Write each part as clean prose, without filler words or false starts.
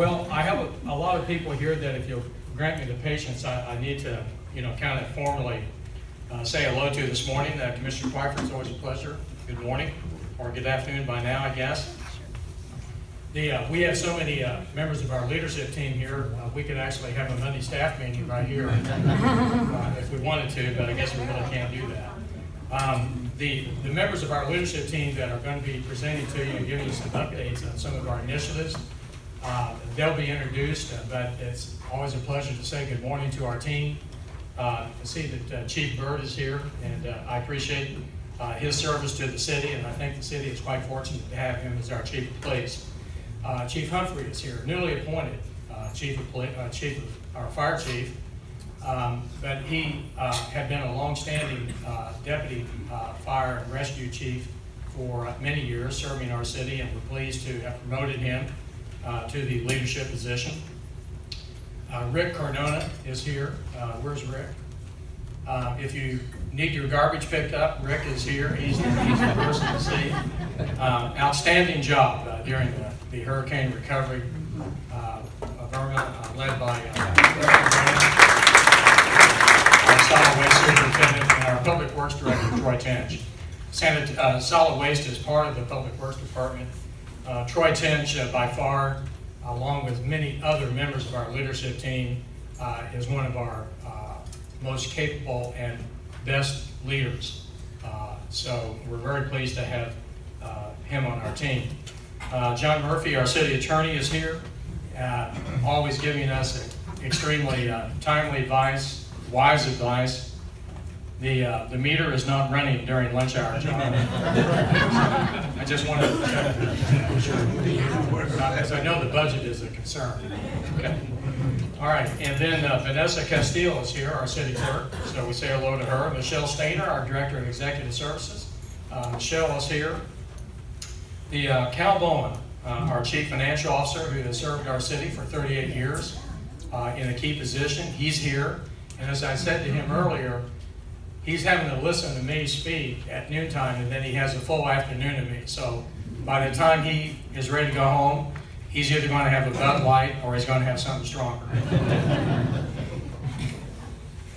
Well, I have a lot of people here that if you'll grant me the patience, I need to, kind of formally say hello to this morning. Commissioner Pfeiffer, it's always a pleasure. Good morning, or good afternoon by now, I guess. We have so many members of our leadership team here, we could actually have a Monday staff meeting right here if we wanted to, but I guess we really can't do that. The members of our leadership team that are going to be presenting to you and giving you some updates on some of our initiatives, they'll be introduced, but it's always a pleasure to say good morning to our team. I see that Chief Byrd is here, and I appreciate his service to the city, and I think the city is quite fortunate to have him as our Chief of Police. Chief Humphrey is here, newly appointed our fire chief, but he had been a long-standing deputy fire and rescue chief for many years, serving our city, and we're pleased to have promoted him to the leadership position. Rick Cardona is here. Where's Rick? If you need your garbage picked up, Rick is here. He's the person to see. Outstanding job during the hurricane recovery of Irma, led by our solid waste superintendent and our public works director, Troy Tinch. Solid waste is part of the public works department. Troy Tinch, by far, along with many other members of our leadership team, is one of our most capable and best leaders. So we're very pleased to have him on our team. John Murphy, our city attorney, is here, always giving us extremely timely advice, wise advice. The meter is not running during lunch hour, John. I just wanted to check, as I know the budget is a concern. Okay. All right, and then Vanessa Castile is here, our city clerk, so we say hello to her. Michelle Stainer, our director of executive services. Michelle is here. The Cal Bowen, our chief financial officer, who has served our city for 38 years in a key position, he's here. And as I said to him earlier, he's having to listen to me speak at noontime, and then he has a full afternoon of me. So by the time he is ready to go home, he's either going to have a Bud Light or he's going to have something stronger.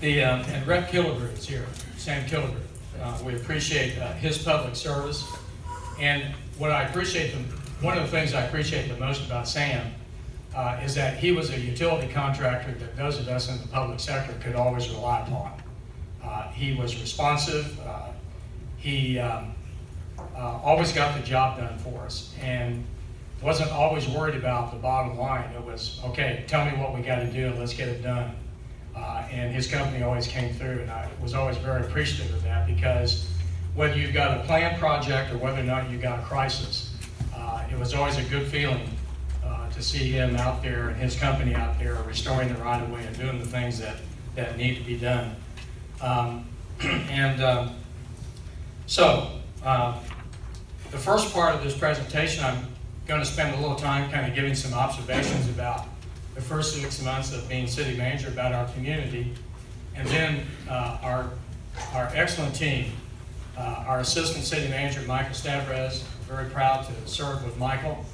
And Rep Killigrew is here, Sam Killigrew. We appreciate his public service. And what I appreciate, one of the things I appreciate the most about Sam is that he was a utility contractor that those of us in the public sector could always rely upon. He was responsive. He always got the job done for us, and wasn't always worried about the bottom line. It was, okay, tell me what we got to do and let's get it done. And his company always came through, and I was always very appreciative of that, because whether you've got a planned project or whether or not you got a crisis, it was always a good feeling to see him out there and his company out there restoring the right of way and doing the things that need to be done. So the first part of this presentation, I'm going to spend a little time kind of giving some observations about the first 6 months of being city manager, about our community, and then our excellent team, our assistant city manager, Michael Stavres. Very proud to serve with Michael.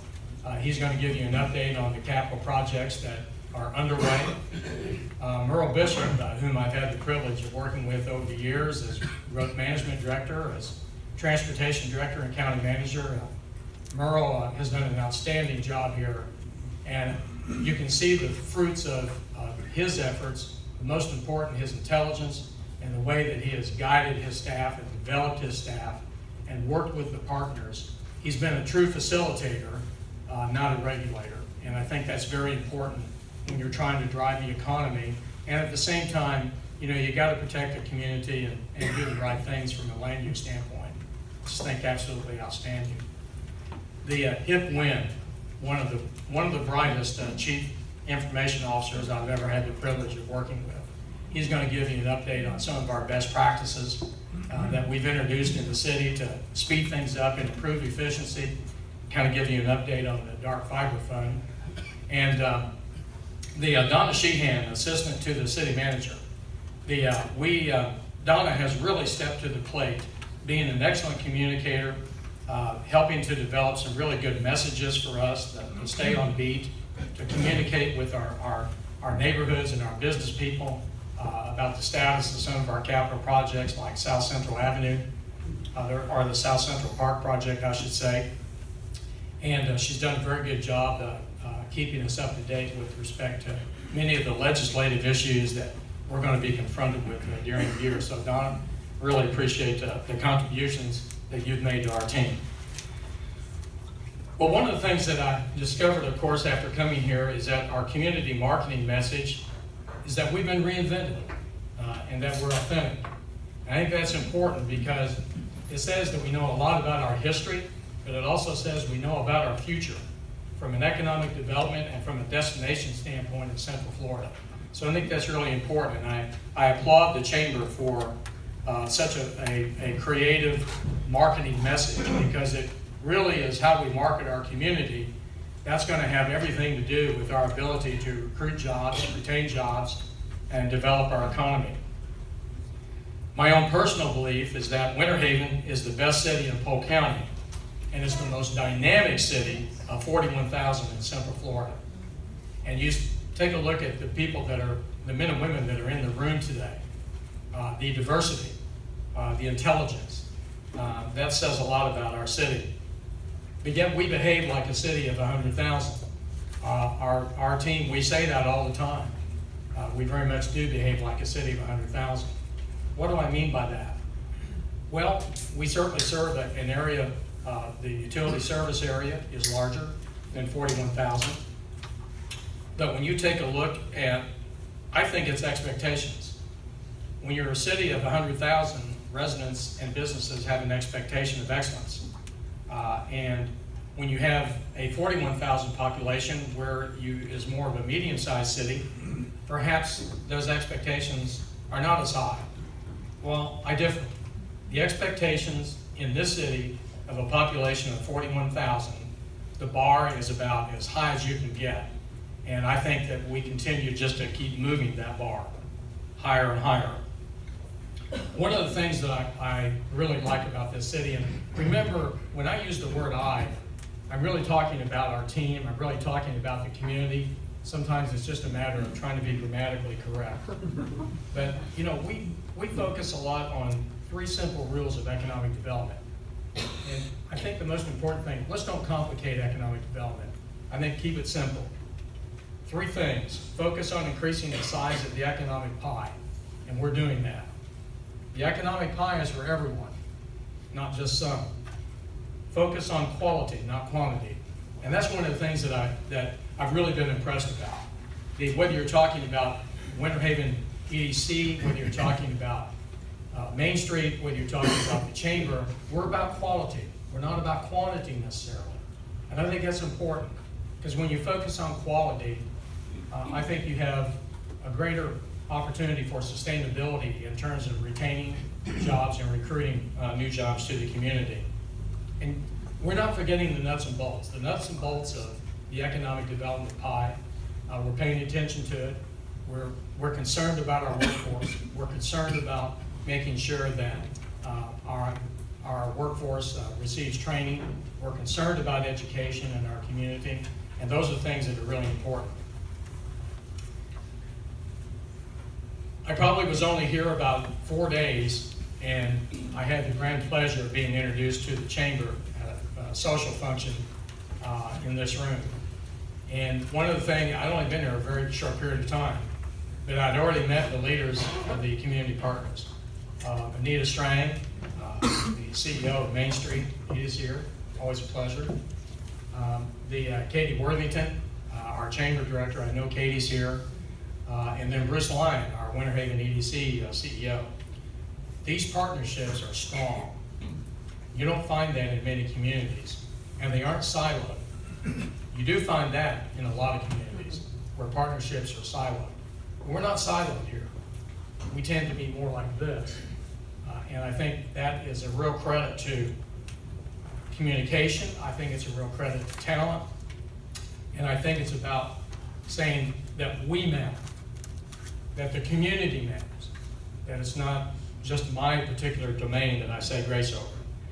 He's going to give you an update on the capital projects that are underway. Merle Bishop, whom I've had the privilege of working with over the years as growth management director, as transportation director and county manager. Merle has done an outstanding job here, and you can see the fruits of his efforts, the most important, his intelligence, and the way that he has guided his staff and developed his staff and worked with the partners. He's been a true facilitator, not a regulator, and I think that's very important when you're trying to drive the economy, and at the same time, you got to protect the community and do the right things from a land use standpoint. I just think absolutely outstanding. The Hiep Nguyen, one of the brightest chief information officers I've ever had the privilege of working with. He's going to give you an update on some of our best practices that we've introduced in the city to speed things up and improve efficiency. Kind of give you an update on the dark fiber fund. And Donna Sheehan, assistant to the city manager. Donna has really stepped to the plate, being an excellent communicator, helping to develop some really good messages for us to stay on beat to communicate with our neighborhoods and our business people about the status of some of our capital projects like South Central Avenue, or the South Central Park project, I should say. And she's done a very good job keeping us up to date with respect to many of the legislative issues that we're going to be confronted with during the year. So Donna, really appreciate the contributions that you've made to our team. Well, one of the things that I discovered, of course, after coming here is that our community marketing message is that we've been reinvented and that we're authentic. And I think that's important because it says that we know a lot about our history, but it also says we know about our future from an economic development and from a destination standpoint in Central Florida. So I think that's really important, and I applaud the Chamber for such a creative marketing message, because it really is how we market our community. That's going to have everything to do with our ability to recruit jobs, retain jobs, and develop our economy. My own personal belief is that Winter Haven is the best city in Polk County, and it's the most dynamic city of 41,000 in Central Florida. And you take a look at the people that are, the men and women that are in the room today, the diversity, the intelligence, that says a lot about our city. But yet we behave like a city of 100,000. Our team, we say that all the time. We very much do behave like a city of 100,000. What do I mean by that? Well, we certainly serve an area, the utility service area is larger than 41,000. But when you take a look at, I think it's expectations. When you're a city of 100,000, residents and businesses have an expectation of excellence. And when you have a 41,000 population where is more of a medium-sized city, perhaps those expectations are not as high. Well, I differ. The expectations in this city of a population of 41,000, the bar is about as high as you can get. And I think that we continue just to keep moving that bar higher and higher. One of the things that I really like about this city, and remember, when I use the word I'm really talking about our team, I'm really talking about the community. Sometimes it's just a matter of trying to be grammatically correct. But, you know, we focus a lot on 3 simple rules of economic development. And I think the most important thing, let's don't complicate economic development. I think keep it simple. 3 things. Focus on increasing the size of the economic pie, and we're doing that. The economic pie is for everyone, not just some. Focus on quality, not quantity. And that's one of the things that I've really been impressed about. Whether you're talking about Winter Haven EDC, whether you're talking about Main Street, whether you're talking about the Chamber, we're about quality. We're not about quantity necessarily. And I think that's important, because when you focus on quality, I think you have a greater opportunity for sustainability in terms of retaining jobs and recruiting new jobs to the community. And we're not forgetting the nuts and bolts. The nuts and bolts of the economic development pie. We're paying attention to it. We're concerned about our workforce. We're concerned about making sure that our workforce receives training. We're concerned about education in our community. And those are things that are really important. I probably was only here about 4 days, and I had the grand pleasure of being introduced to the Chamber at a social function in this room. And one of the things, I'd only been here a very short period of time, but I'd already met the leaders of the community partners. Anita Strang, the CEO of Main Street, he is here, always a pleasure. Katie Worthington, our Chamber Director, I know Katie's here. And then Bruce Lyon, our Winter Haven EDC CEO. These partnerships are strong. You don't find that in many communities, and they aren't siloed. You do find that in a lot of communities where partnerships are siloed. But we're not siloed here. We tend to be more like this. And I think that is a real credit to communication. I think it's a real credit to talent. And I think it's about saying that we matter, that the community matters, that it's not just my particular domain that I say grace over.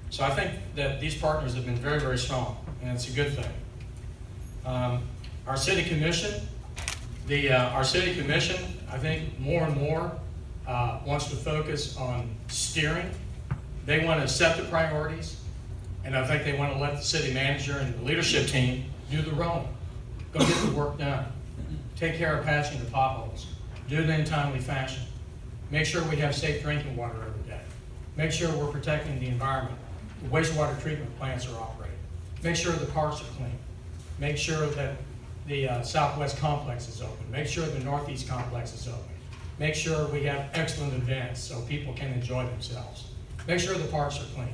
So I think that these partners have been very, very strong, and it's a good thing. Our city commission, I think more and more wants to focus on steering. They want to set the priorities, and I think they want to let the city manager and the leadership team do the rowing. Go get the work done. Take care of patching the potholes. Do it in a timely fashion. Make sure we have safe drinking water every day. Make sure we're protecting the environment. The wastewater treatment plants are operating. Make sure the parks are clean. Make sure that the Southwest complex is open. Make sure the Northeast complex is open. Make sure we have excellent events so people can enjoy themselves. Make sure the parks are clean.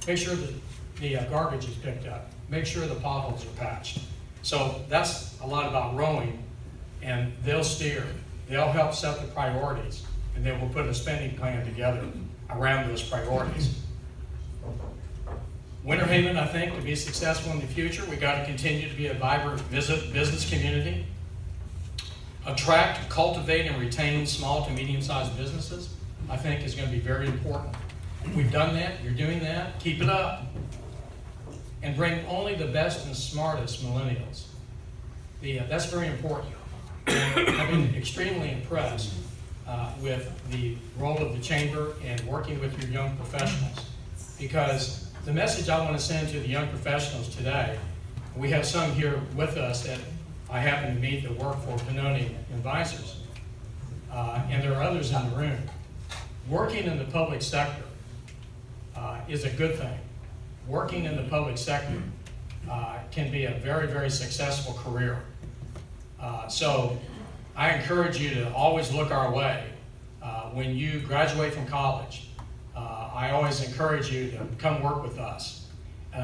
Make sure that the garbage is picked up. Make sure the potholes are patched. So that's a lot about rowing, and they'll steer. They'll help set the priorities, and then we'll put a spending plan together around those priorities. Winter Haven, I think, to be successful in the future, we got to continue to be a vibrant business community. Attract, cultivate, and retain small to medium-sized businesses, I think, is going to be very important. We've done that. You're doing that. Keep it up. And bring only the best and smartest millennials. That's very important. I've been extremely impressed with the role of the chamber and working with your young professionals, because the message I want to send to the young professionals today, we have some here with us that I happen to meet that work for Pannoni Advisors, and there are others in the room. Working in the public sector is a good thing. Working in the public sector can be a very, very successful career. So I encourage you to always look our way. When you graduate from college, I always encourage you to come work with us. And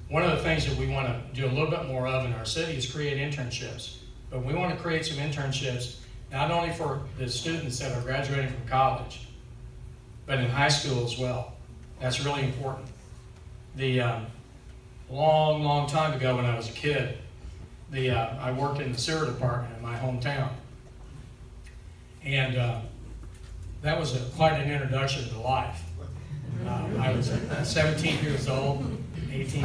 one of the things that we want to do a little bit more of in our city is create internships. But we want to create some internships not only for the students that are graduating from college, but in high school as well. That's really important. Long time ago when I was a kid, I worked in the sewer department in my hometown. And that was quite an introduction to life. I was 17 years old, 18,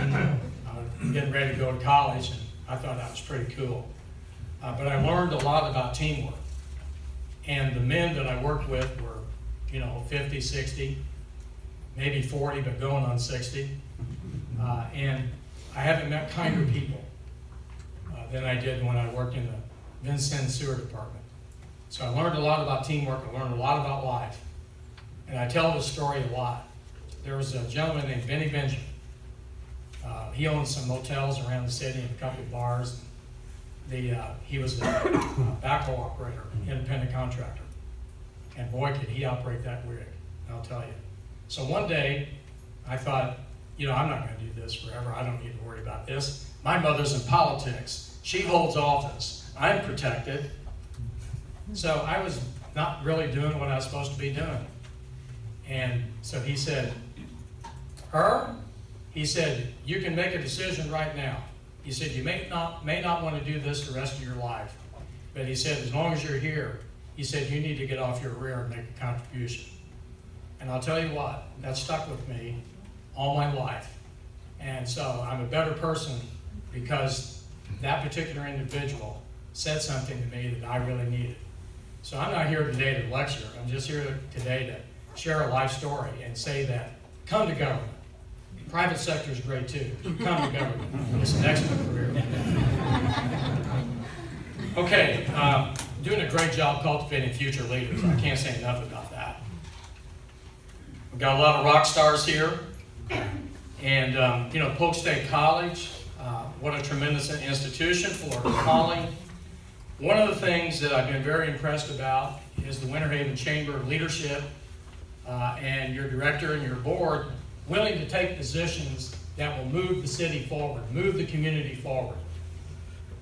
getting ready to go to college, and I thought that was pretty cool. But I learned a lot about teamwork. And the men that I worked with were, 50, 60, maybe 40, but going on 60. And I haven't met kinder people than I did when I worked in the Vincennes Sewer Department. So I learned a lot about teamwork, I learned a lot about life. And I tell this story a lot. There was a gentleman named Benny Benjamin. He owned some motels around the city and a couple of bars. He was a backhoe operator, independent contractor. And boy, could he operate that rig, I'll tell you. So one day, I thought, I'm not going to do this forever. I don't need to worry about this. My mother's in politics. She holds office. I'm protected. So I was not really doing what I was supposed to be doing. And so he said, Herr, he said, you can make a decision right now. He said, you may not want to do this the rest of your life. But he said, as long as you're here, he said, you need to get off your rear and make a contribution. And I'll tell you what, that stuck with me all my life. And so I'm a better person because that particular individual said something to me that I really needed. So I'm not here today to lecture. I'm just here today to share a life story and say that come to government. Private sector is great too. Come to government. It's an excellent career. Okay, doing a great job cultivating future leaders. I can't say enough about that. We've got a lot of rock stars here. And, Polk State College, what a tremendous institution, Florida Calling. One of the things that I've been very impressed about is the Winter Haven Chamber leadership and your director and your board willing to take positions that will move the city forward, move the community forward.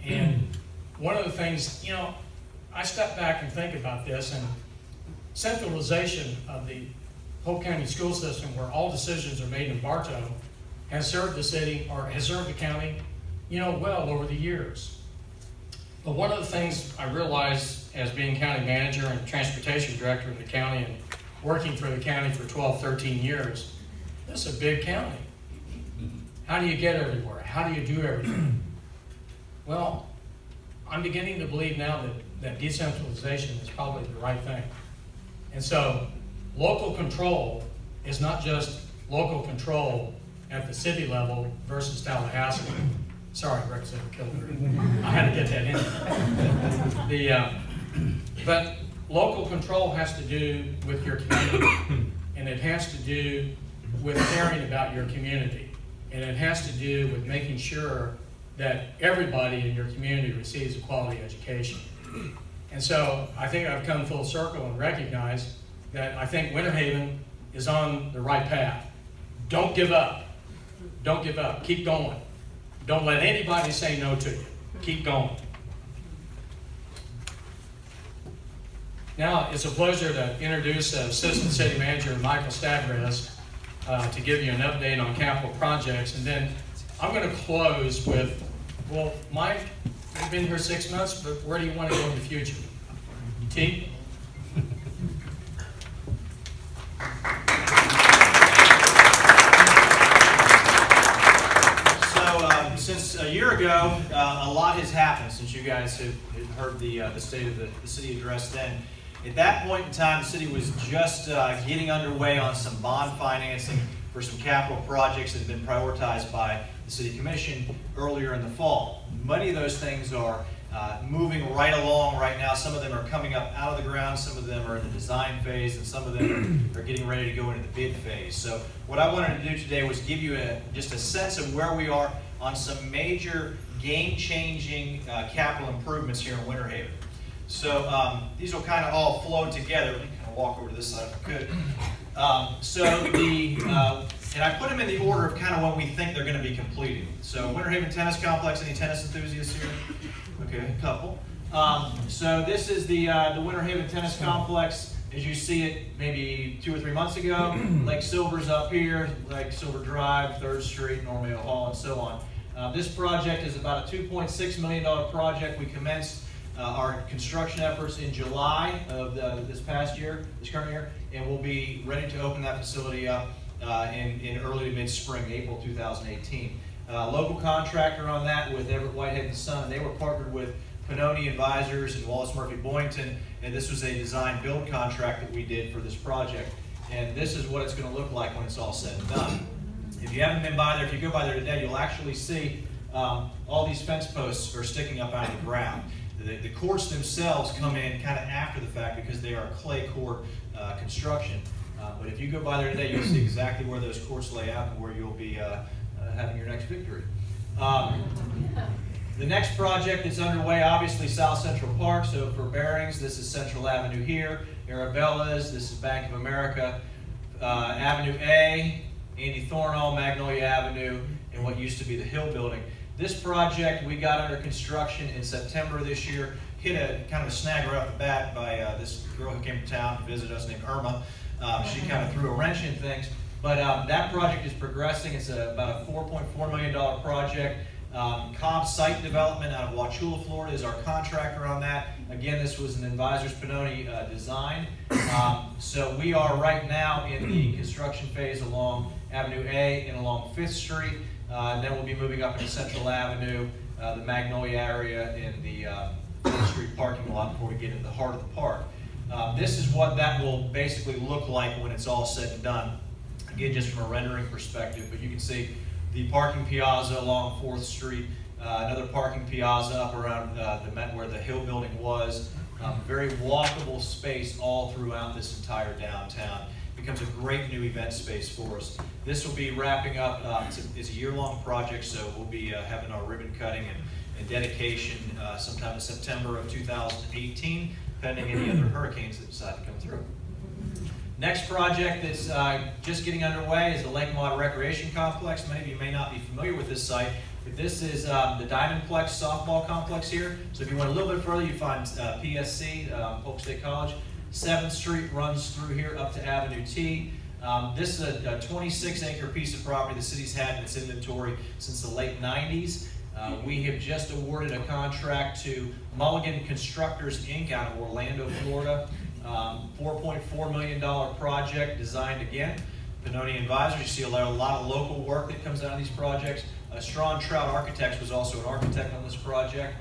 And one of the things, I step back and think about this, and centralization of the Polk County school system, where all decisions are made in Bartow, has served the city, or has served the county, well over the years. But one of the things I realized as being county manager and transportation director in the county and working for the county for 12, 13 years, this is a big county. How do you get everywhere? How do you do everything? Well, I'm beginning to believe now that decentralization is probably the right thing. And so local control is not just local control at the city level versus Tallahassee. Sorry, Representative Kilgore. I had to get that in. But local control has to do with your community, and it has to do with caring about your community, and it has to do with making sure that everybody in your community receives a quality education. And so I think I've come full circle and recognize that I think Winter Haven is on the right path. Don't give up. Don't give up. Keep going. Don't let anybody say no to you. Keep going. Now, it's a pleasure to introduce Assistant City Manager Michael Stavres to give you an update on capital projects. And then I'm going to close with, well, Mike, you've been here 6 months, but where do you want to go in the future? T? Since a year ago, a lot has happened since you guys have heard the state of the city address then. At that point in time, the city was just getting underway on some bond financing for some capital projects that had been prioritized by the City Commission earlier in the fall. Many of those things are moving right along right now. Some of them are coming up out of the ground, some of them are in the design phase, and some of them are getting ready to go into the bid phase. So what I wanted to do today was give you just a sense of where we are on some major game-changing capital improvements here in Winter Haven. So these will kind of all flow together. Let me kind of walk over to this side if I could. And I put them in the order of kind of when we think they're going to be completed. So Winter Haven Tennis Complex, any tennis enthusiasts here? Okay, a couple. So this is the Winter Haven Tennis Complex. As you see it maybe 2 or 3 months ago, Lake Silver's up here, Lake Silver Drive, 3rd Street, Normale Hall, and so on. This project is about a $2.6 million project. We commenced our construction efforts in July of this current year, and we'll be ready to open that facility up in early to mid-spring, April 2018. Local contractor on that with Everett Whitehead & Son, and they were partnered with Pannoni Advisors and Wallace Murphy Boynton, and this was a design-build contract that we did for this project. And this is what it's going to look like when it's all said and done. If you haven't been by there, if you go by there today, you'll actually see all these fence posts are sticking up out of the ground. The courts themselves come in kind of after the fact because they are clay court construction. But if you go by there today, you'll see exactly where those courts lay out and where you'll be having your next victory. The next project that's underway, obviously South Central Park. So for bearings, this is Central Avenue here. Arabella's, this is Bank of America. Avenue A, Andy Thornall, Magnolia Avenue, and what used to be the Hill Building. This project we got under construction in September of this year. Hit a kind of a snag right off the bat by this girl who came to town to visit us named Irma. She kind of threw a wrench in things. But that project is progressing. It's about a $4.4 million project. Cobb Site Development out of Wauchula, Florida is our contractor on that. Again, this was an Advisors Pannoni design. So we are right now in the construction phase along Avenue A and along 5th Street. And then we'll be moving up into Central Avenue, the Magnolia area, and the 5th Street parking lot before we get into the heart of the park. This is what that will basically look like when it's all said and done. Again, just from a rendering perspective, but you can see the parking piazza along 4th Street, another parking piazza up around where the Hill Building was. Very walkable space all throughout this entire downtown. Becomes a great new event space for us. This will be wrapping up. It's a year-long project, so we'll be having our ribbon cutting and dedication sometime in September of 2018, pending any other hurricanes that decide to come through. Next project that's just getting underway is the Lake Maude Recreation Complex. Many of you may not be familiar with this site, but this is the Diamondplex softball complex here. So if you went a little bit further, you find PSC, Polk State College. 7th Street runs through here up to Avenue T. This is a 26-acre piece of property the city's had in its inventory since the late 90s. We have just awarded a contract to Mulligan Constructors, Inc. out of Orlando, Florida. $4.4 million project designed again. Pannoni Advisors, you see a lot of local work that comes out of these projects. Strawn Trout Architects was also an architect on this project.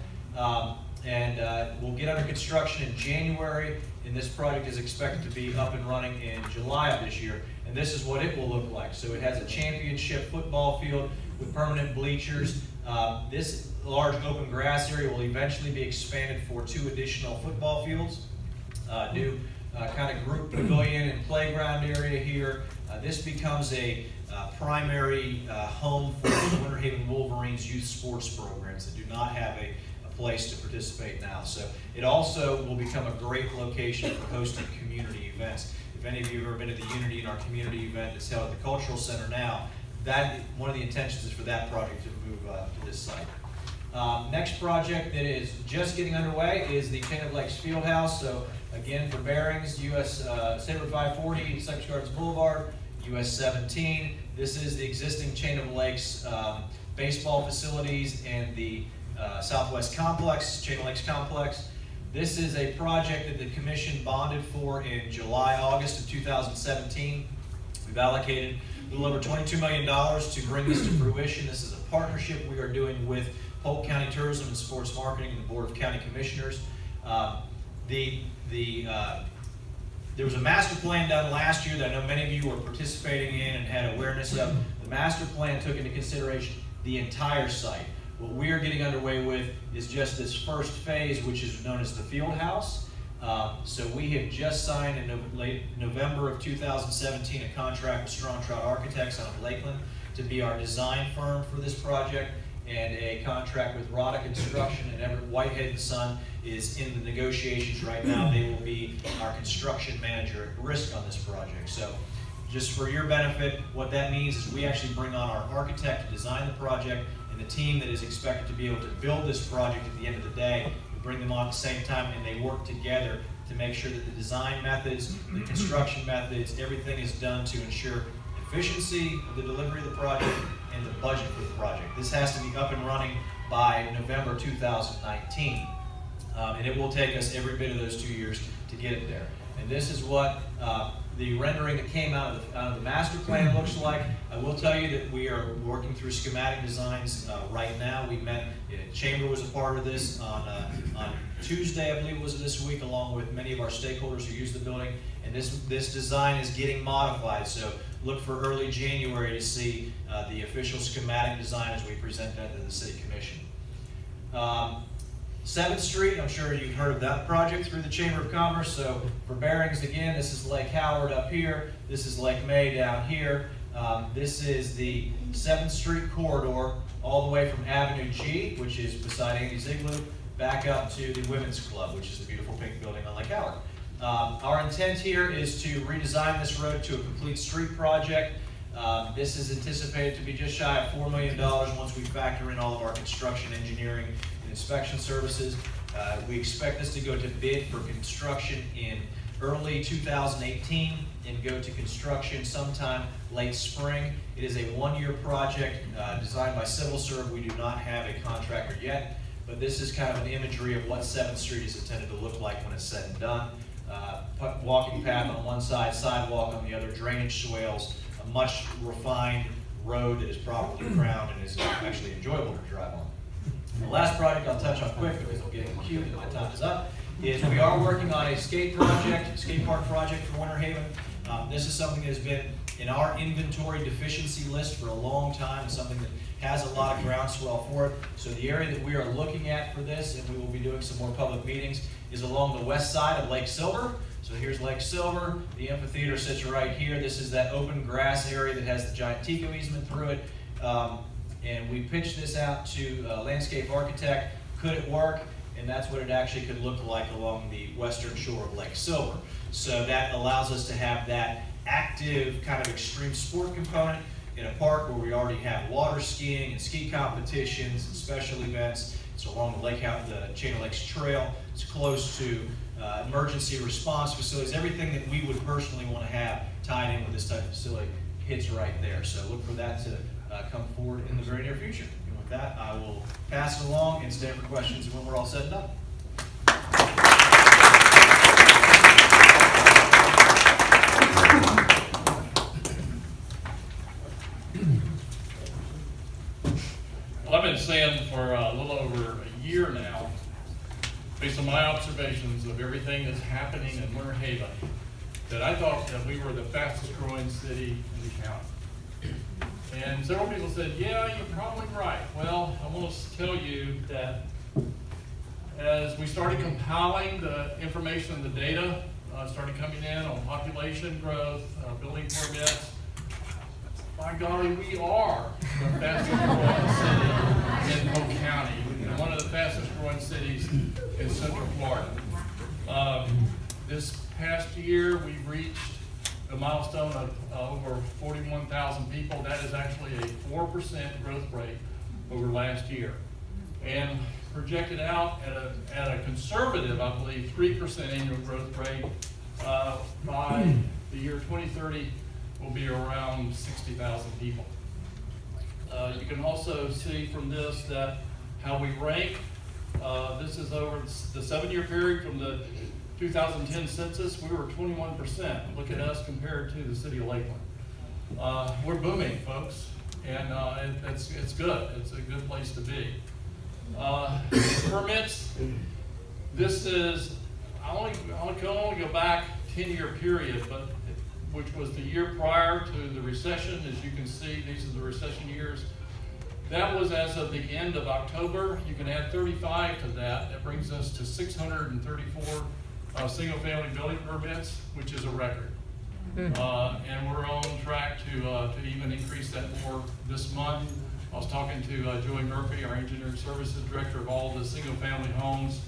and we'll get under construction in January, and this project is expected to be up and running in July of this year. And this is what it will look like. So it has a championship football field with permanent bleachers. This large open grass area will eventually be expanded for 2 additional football fields. New kind of group pavilion and playground area here. This becomes a primary home for the Winter Haven Wolverines youth sports programs that do not have a place to participate now. So it also will become a great location for hosting community events. If any of you have ever been to the Unity in our community event that's held at the Cultural Center now, that one of the intentions is for that project to move to this site. Next project that is just getting underway is the Chain of Lakes Fieldhouse. So again, for bearings, US State Road 540, Secretary Gardens Boulevard, US 17. This is the existing Chain of Lakes baseball facilities and the Southwest Complex, Chain of Lakes Complex. This is a project that the Commission bonded for in July, August of 2017. We've allocated a little over $22 million to bring this to fruition. This is a partnership we are doing with Polk County Tourism and Sports Marketing and the Board of County Commissioners. There was a master plan done last year that I know many of you were participating in and had awareness of. The master plan took into consideration the entire site. What we are getting underway with is just this first phase, which is known as the field house. So we have just signed in late November of 2017 a contract with Strong Trout Architects out of Lakeland to be our design firm for this project, and a contract with Rada Construction and Everett Whitehead & Son is in the negotiations right now. They will be our construction manager at risk on this project. So just for your benefit, what that means is we actually bring on our architect to design the project, and the team that is expected to be able to build this project at the end of the day. We bring them on at the same time, and they work together to make sure that the design methods, the construction methods, everything is done to ensure efficiency of the delivery of the project and the budget for the project. This has to be up and running by November 2019. And it will take us every bit of those 2 years to get it there. And this is what the rendering that came out of the master plan looks like. I will tell you that we are working through schematic designs right now. We met, Chamber was a part of this on Tuesday, I believe it was this week, along with many of our stakeholders who use the building. And this design is getting modified, so look for early January to see the official schematic design as we present that to the City Commission. 7th Street, I'm sure you've heard of that project through the Chamber of Commerce. So for bearings, again, this is Lake Howard up here. This is Lake May down here. This is the 7th Street corridor all the way from Avenue G, which is beside Andy's Igloo, back up to the Women's Club, which is the beautiful pink building on Lake Howard. Our intent here is to redesign this road to a complete street project. This is anticipated to be just shy of $4 million once we factor in all of our construction, engineering, and inspection services. We expect this to go to bid for construction in early 2018 and go to construction sometime late spring. It is a 1-year project designed by Civil Serv. We do not have a contractor yet, but this is kind of an imagery of what 7th Street is intended to look like when it's said and done. Walking path on one side, sidewalk on the other, drainage swales, a much refined road that is properly crowned and is actually enjoyable to drive on. The last project I'll touch on quick because I'm getting cute and my time is up, is we are working on a skate park project for Winter Haven. This is something that has been in our inventory deficiency list for a long time. It's something that has a lot of groundswell for it. So the area that we are looking at for this, and we will be doing some more public meetings, is along the west side of Lake Silver. So here's Lake Silver. The amphitheater sits right here. This is that open grass area that has the giant Tico easement through it. And we pitched this out to a landscape architect. Could it work? And that's what it actually could look like along the western shore of Lake Silver. So that allows us to have that active kind of extreme sport component in a park where we already have water skiing and ski competitions and special events. It's along the Chain of Lakes Trail. It's close to emergency response facilities. Everything that we would personally want to have tied in with this type of facility hits right there. So look for that to come forward in the very near future. And with that, I will pass it along and stay for questions when we're all set and done. Well, I've been saying for a little over a year now based on my observations of everything that's happening in Winter Haven, that I thought that we were the fastest growing city in the county. And several people said, yeah, you're probably right. Well, I want to tell you that as we started compiling the information and the data, started coming in on population growth, building permits, by golly, we are the fastest growing city in Polk County, and one of the fastest growing cities in Central Florida. This past year, we've reached a milestone of over 41,000 people. That is actually a 4% growth rate over last year. And projected out at a conservative, I believe, 3% annual growth rate by the year 2030 will be around 60,000 people. You can also see from this that how we rank. This is over the 7-year period from the 2010 census. We were 21%. Look at us compared to the city of Lakeland. We're booming, folks, and it's good. It's a good place to be. Permits. This is I can only go back 10-year period, but which was the year prior to the recession. As you can see, these are the recession years. That was as of the end of October. You can add 35 to that. That brings us to 634 single-family building permits, which is a record. And we're on track to even increase that more this month. I was talking to Joey Murphy, our engineering services director, of all the single-family homes,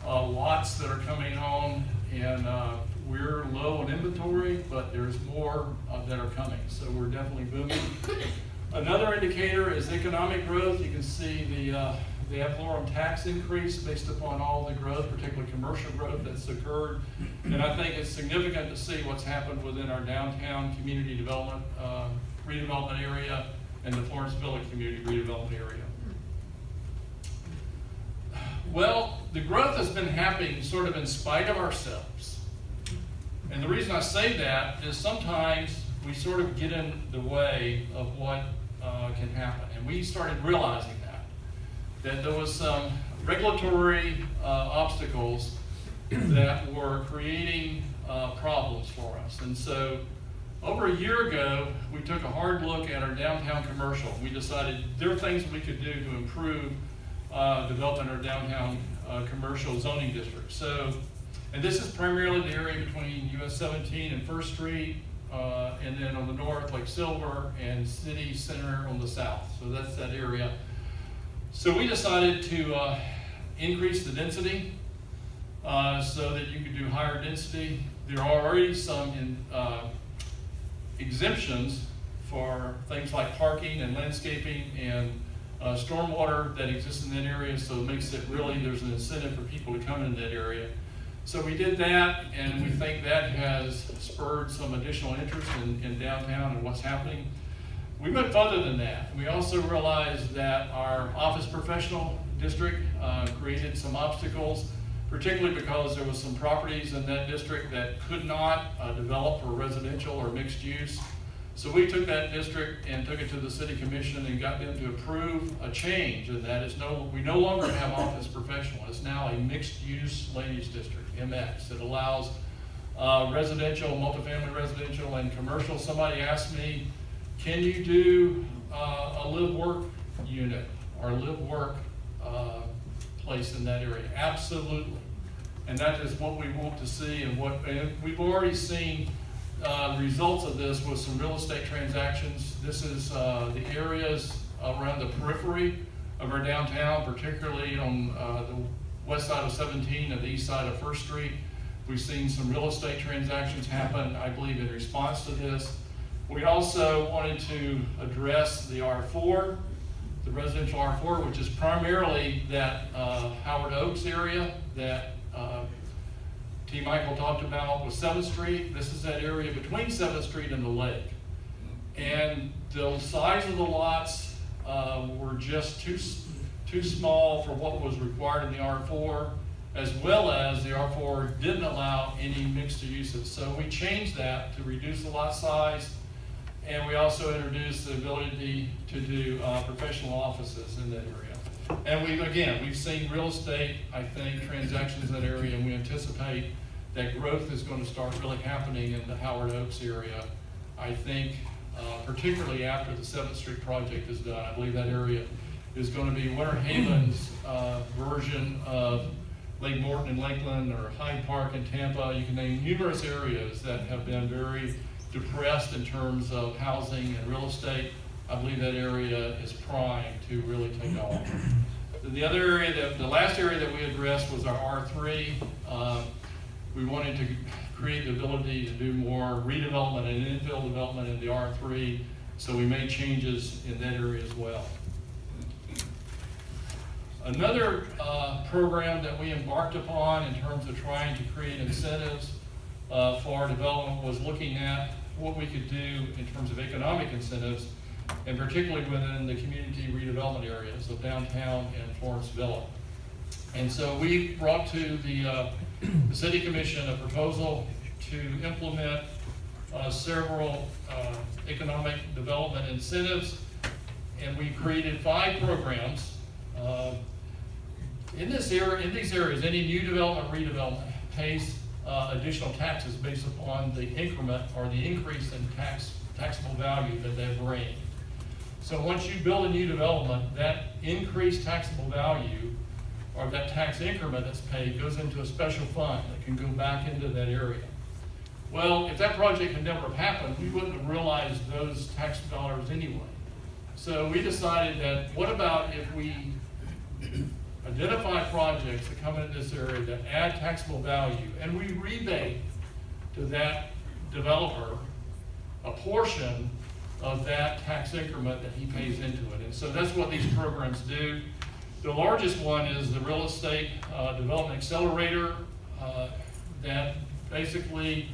lots that are coming on, and we're low on inventory, but there's more that are coming. So we're definitely booming. Another indicator is economic growth. You can see the ad valorem tax increase based upon all the growth, particularly commercial growth that's occurred. And I think it's significant to see what's happened within our downtown community development, redevelopment area and the Florence Village community redevelopment area. Well, the growth has been happening sort of in spite of ourselves. And the reason I say that is sometimes we sort of get in the way of what can happen. And we started realizing that there was some regulatory obstacles that were creating problems for us. And so over a year ago, we took a hard look at our downtown commercial. We decided there are things we could do to improve development of our downtown commercial zoning district. So, and this is primarily the area between US 17 and 1st Street, and then on the north, like Silver and City Center on the south. So that's that area. So we decided to increase the density so that you could do higher density. There are already some exemptions for things like parking and landscaping and stormwater that exists in that area, so it makes it really, there's an incentive for people to come into that area. So we did that, and we think that has spurred some additional interest in downtown and what's happening. We went further than that. We also realized that our office professional district created some obstacles, particularly because there was some properties in that district that could not develop for residential or mixed use. So we took that district and took it to the city commission and got them to approve a change, and that is we no longer have office professional. It's now a mixed use land use district, MX. It allows residential, multifamily residential, and commercial. Somebody asked me, can you do a live-work unit or live-work place in that area? Absolutely. And that is what we want to see, and we've already seen results of this with some real estate transactions. This is the areas around the periphery of our downtown, particularly on the west side of 17 and the east side of 1st Street. We've seen some real estate transactions happen, I believe, in response to this. We also wanted to address the R4, the residential R4, which is primarily that Howard Oaks area that T. Michael talked about with 7th Street. This is that area between 7th Street and the lake. And the size of the lots were just too small for what was required in the R4, as well as the R4 didn't allow any mixed uses. So we changed that to reduce the lot size, and we also introduced the ability to do professional offices in that area. And we've seen real estate, I think, transactions in that area, and we anticipate that growth is going to start really happening in the Howard Oaks area. I think, particularly after the 7th Street project is done, I believe that area is going to be Winter Haven's version of Lake Morton in Lakeland or Hyde Park in Tampa. You can name numerous areas that have been very depressed in terms of housing and real estate. I believe that area is primed to really take off. The other area, the last area that we addressed was our R3. We wanted to create the ability to do more redevelopment and infill development in the R3, so we made changes in that area as well. Another program that we embarked upon in terms of trying to create incentives for our development was looking at what we could do in terms of economic incentives, and particularly within the community redevelopment areas of downtown and Florence Villa. And so we brought to the City Commission a proposal to implement several economic development incentives, and we created 5 programs. In these areas, any new development, redevelopment pays additional taxes based upon the increment or the increase in taxable value that they bring. So once you build a new development, that increased taxable value or that tax increment that's paid goes into a special fund that can go back into that area. Well, if that project had never happened, we wouldn't have realized those tax dollars anyway. So we decided that what about if we identify projects that come into this area that add taxable value, and we rebate to that developer a portion of that tax increment that he pays into it. And so that's what these programs do. The largest one is the Real Estate Development Accelerator that basically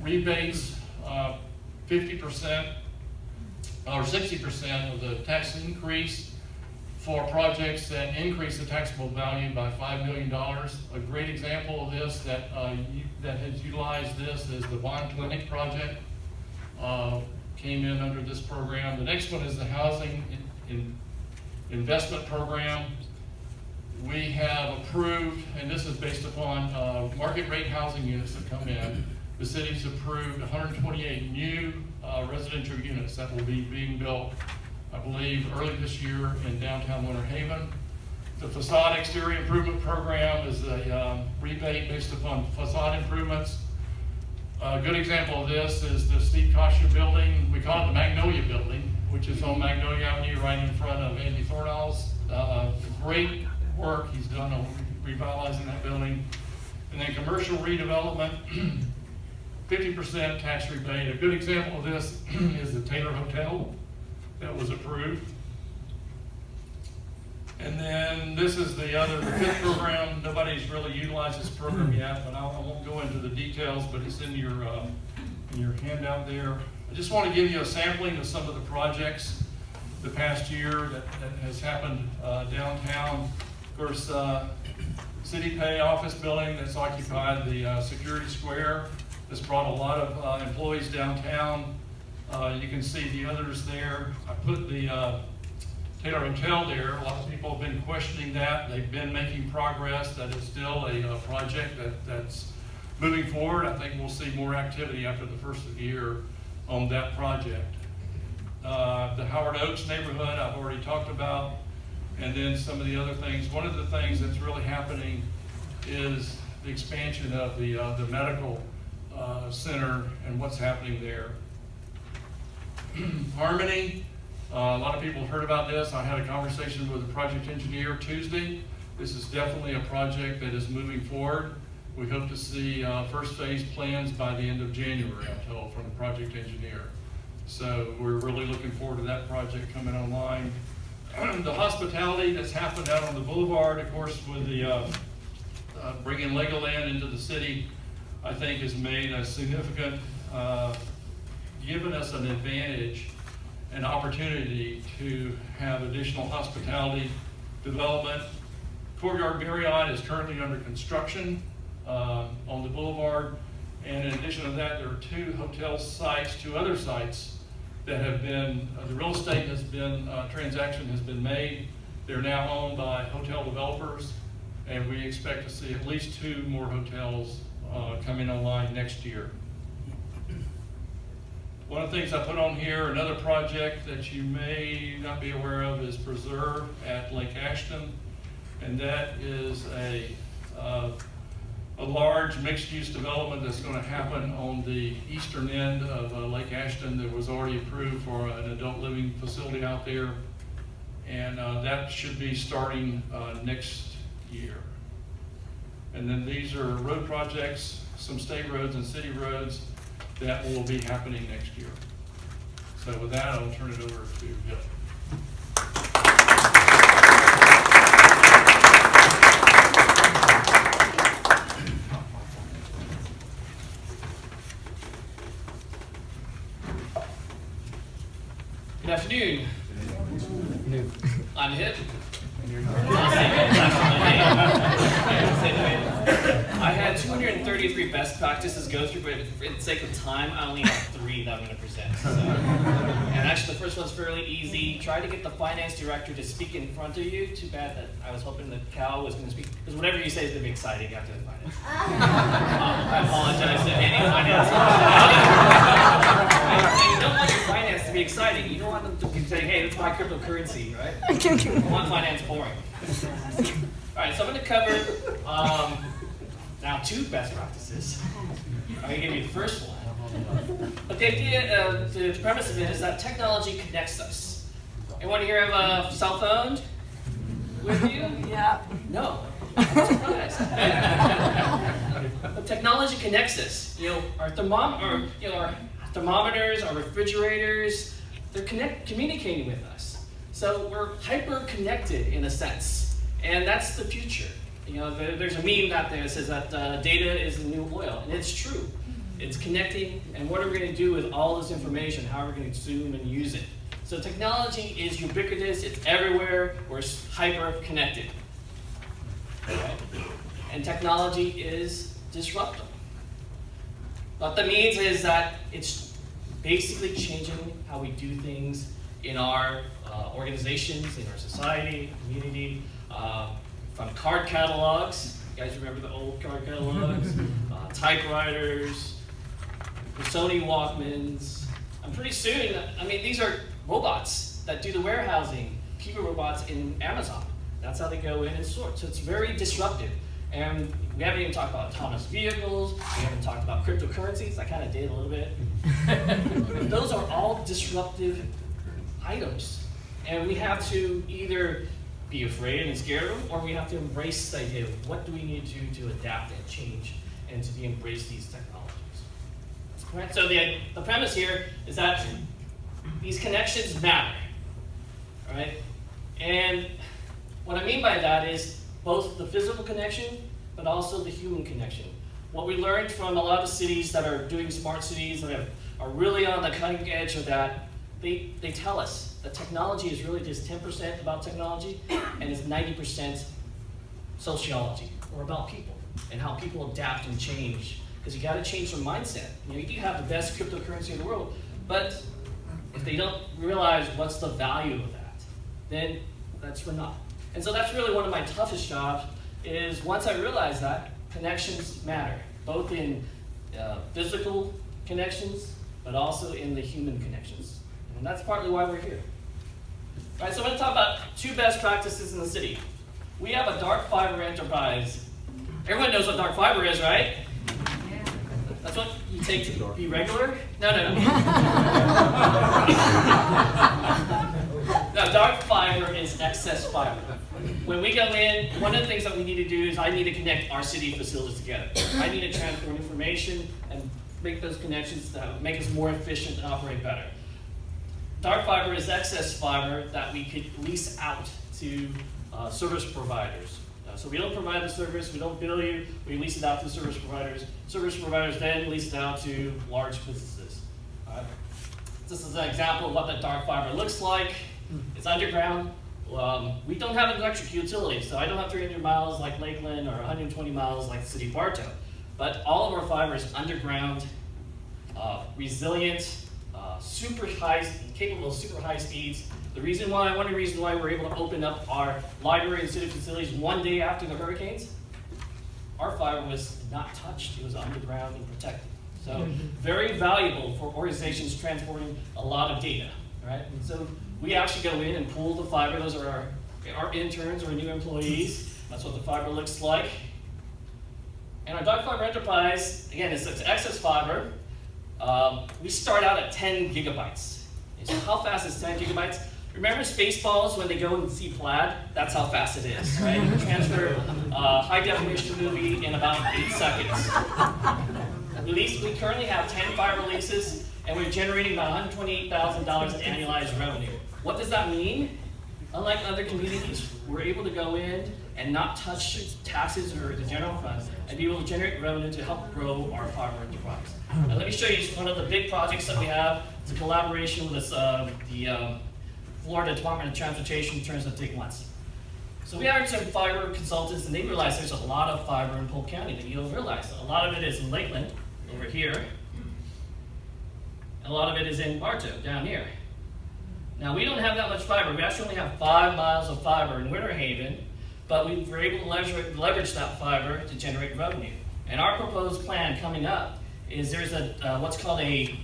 rebates 50% or 60% of the tax increase for projects that increase the taxable value by $5 million. A great example of this that has utilized this is the Bond Clinic project. Came in under this program. The next one is the Housing Investment Program. We have approved, and this is based upon market rate housing units that come in. The city's approved 128 new residential units that will be being built, I believe, early this year in downtown Winter Haven. The Facade Exterior Improvement Program is a rebate based upon facade improvements. A good example of this is the Steve Kosher building. We call it the Magnolia building, which is on Magnolia Avenue right in front of Andy Thornall's. Great work he's done on revitalizing that building. And then commercial redevelopment, 50% tax rebate. A good example of this is the Taylor Hotel that was approved. And then this is the 5th program. Nobody's really utilized this program yet, but I won't go into the details, but it's in your handout there. I just want to give you a sampling of some of the projects the past year that has happened downtown. Of course, City Pay office building that's occupied the Security Square. This brought a lot of employees downtown. You can see the others there. I put the Taylor Hotel there. A lot of people have been questioning that. They've been making progress. That is still a project that's moving forward. I think we'll see more activity after the first of the year on that project. The Howard Oaks neighborhood I've already talked about, and then some of the other things. One of the things that's really happening is the expansion of the medical center and what's happening there. Harmony. A lot of people have heard about this. I had a conversation with the project engineer Tuesday. This is definitely a project that is moving forward. We hope to see first phase plans by the end of January, I'm told, from the project engineer. So we're really looking forward to that project coming online. The hospitality that's happened out on the boulevard, of course, with the bringing Legoland into the city, I think has made a significant, given us an advantage, an opportunity to have additional hospitality development. Courtyard Marriott is currently under construction on the boulevard. And in addition to that, there are 2 hotel sites, 2 other sites that have been, the real estate has been, transaction has been made. They're now owned by hotel developers, and we expect to see at least 2 more hotels coming online next year. One of the things I put on here, another project that you may not be aware of, is Preserve at Lake Ashton, and that is a large mixed-use development that's going to happen on the eastern end of Lake Ashton that was already approved for an adult living facility out there, and that should be starting next year. And then these are road projects, some state roads and city roads that will be happening next year. So with that, I'll turn it over to Hiep. Good afternoon. I'm Hiep. I had 233 best practices go through, but for the sake of time, I only have 3 that I'm going to present. So, and actually, the first one's fairly easy. Try to get the finance director to speak in front of you. Too bad that I was hoping that Cal was going to speak, because whatever you say is going to be exciting after the finance. I apologize to any finance. You don't want your finance to be exciting. You don't want them to be saying, "Hey, let's buy cryptocurrency," right? You want finance boring. All right, so I'm going to cover now 2 best practices. I'm going to give you the first one. But the idea, the premise of it is that technology connects us. Anyone here have a cell phone with you? Yeah. No. I'm surprised. But technology connects us. You know, our thermometers, our refrigerators, they're communicating with us. So we're hyper-connected in a sense. And that's the future. You know, there's a meme out there that says that data is the new oil, and it's true. It's connecting, and what are we going to do with all this information? How are we going to consume and use it? So technology is ubiquitous, it's everywhere, we're hyper-connected. Okay? And technology is disruptive. What that means is that it's basically changing how we do things in our organizations, in our society, community, from card catalogs. You guys remember the old card catalogs? Typewriters, Sony Walkmans. And pretty soon, I mean, these are robots that do the warehousing, people robots in Amazon. That's how they go in and sort. So it's very disruptive. And we haven't even talked about autonomous vehicles. We haven't talked about cryptocurrencies. I kind of did a little bit. Those are all disruptive items. And we have to either be afraid and scared of them, or we have to embrace the idea of what do we need to do to adapt and change and to embrace these technologies. Right? So the premise here is that these connections matter. All right? And what I mean by that is both the physical connection, but also the human connection. What we learned from a lot of cities that are doing smart cities, that are really on the cutting edge of that, they tell us that technology is really just 10% about technology, and it's 90% sociology, or about people, and how people adapt and change. Because you got to change their mindset. You know, you can have the best cryptocurrency in the world, but if they don't realize what's the value of that, then that's for naught. And so that's really one of my toughest jobs, is once I realized that, connections matter, both in physical connections, but also in the human connections. And that's partly why we're here. All right, so I'm going to talk about 2 best practices in the city. We have a dark fiber enterprise. Everyone knows what dark fiber is, right? That's what you take to be regular? No. No, dark fiber is excess fiber. When we go in, one of the things that we need to do is I need to connect our city facilities together. I need to transfer information and make those connections that make us more efficient and operate better. Dark fiber is excess fiber that we could lease out to service providers. So we don't provide the service, we don't bill you, we lease it out to service providers. Service providers then lease it out to large businesses. This is an example of what that dark fiber looks like. It's underground. We don't have an electric utility, so I don't have 300 miles like Lakeland or 120 miles like the city of Bartow. But all of our fiber is underground, resilient, super high, capable of super high speeds, One of the reasons why we're able to open up our library and city facilities one day after the hurricanes, our fiber was not touched. It was underground and protected. So very valuable for organizations transporting a lot of data, right? And so we actually go in and pull the fiber. Those are our interns or new employees. That's what the fiber looks like. And our dark fiber enterprise, again, it's excess fiber. We start out at 10 gigabytes. And so how fast is 10 gigabytes? Remember Spaceballs when they go and see Plaid? That's how fast it is, right? You can transfer a high definition movie in about 8 seconds. We currently have 10 fiber releases, and we're generating about $128,000 in annualized revenue. What does that mean? Unlike other communities, we're able to go in and not touch taxes or the general fund and be able to generate revenue to help grow our fiber enterprise. Now let me show you one of the big projects that we have. It's a collaboration with the Florida Department of Transportation in terms of Take Once. So we hired some fiber consultants, and they realized there's a lot of fiber in Polk County that you don't realize. A lot of it is in Lakeland, over here. And a lot of it is in Bartow, down here. Now, we don't have that much fiber. We actually only have 5 miles of fiber in Winter Haven, but we were able to leverage that fiber to generate revenue. And our proposed plan coming up is there's what's called a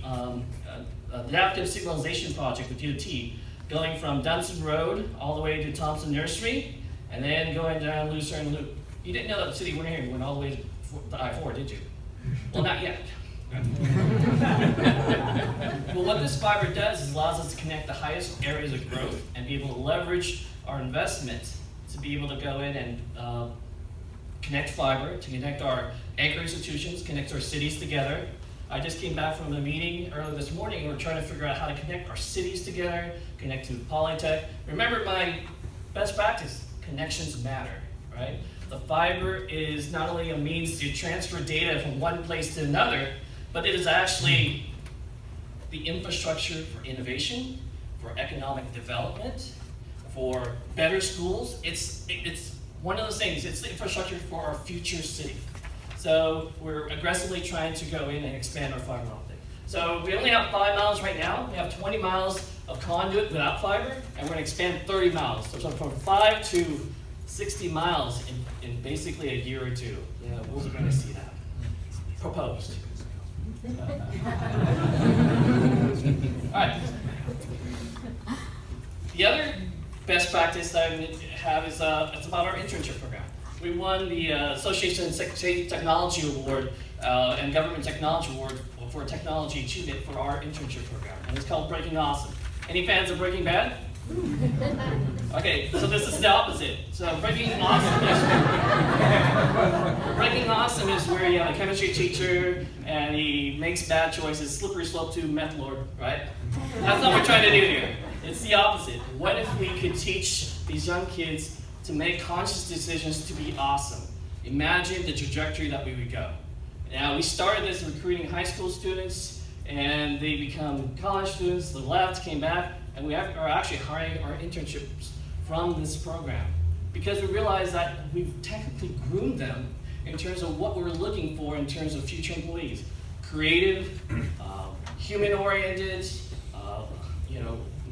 adaptive signalization project with DOT, going from Dunson Road all the way to Thompson Nursery, and then going down Lucerne Loop. You didn't know that the city of Winter Haven went all the way to I-4, did you? Well, not yet. Well, what this fiber does is allows us to connect the highest areas of growth and be able to leverage our investment to be able to go in and connect fiber, to connect our anchor institutions, connect our cities together. I just came back from a meeting earlier this morning. We're trying to figure out how to connect our cities together, connect to Polytech. Remember my best practice, connections matter, right? The fiber is not only a means to transfer data from one place to another, but it is actually the infrastructure for innovation, for economic development, for better schools. It's one of those things. It's the infrastructure for our future city. So we're aggressively trying to go in and expand our fiber optic. So we only have 5 miles right now. We have 20 miles of conduit without fiber, and we're going to expand 30 miles. So from 5 to 60 miles in basically a year or two. We're going to see that. Proposed. All right. The other best practice that I have is it's about our internship program. We won the Association State Technology Award and Government Technology Award for Technology Achievement for our internship program, and it's called Breaking Awesome. Any fans of Breaking Bad? Okay, so this is the opposite. So Breaking Awesome is where you have a chemistry teacher and he makes bad choices, slippery slope to meth lord, right? That's not what we're trying to do here. It's the opposite. What if we could teach these young kids to make conscious decisions to be awesome? Imagine the trajectory that we would go. Now, we started this recruiting high school students, and they become college students. The left came back, and we are actually hiring our internships from this program because we realize that we've technically groomed them in terms of what we're looking for in terms of future employees. Creative, human-oriented,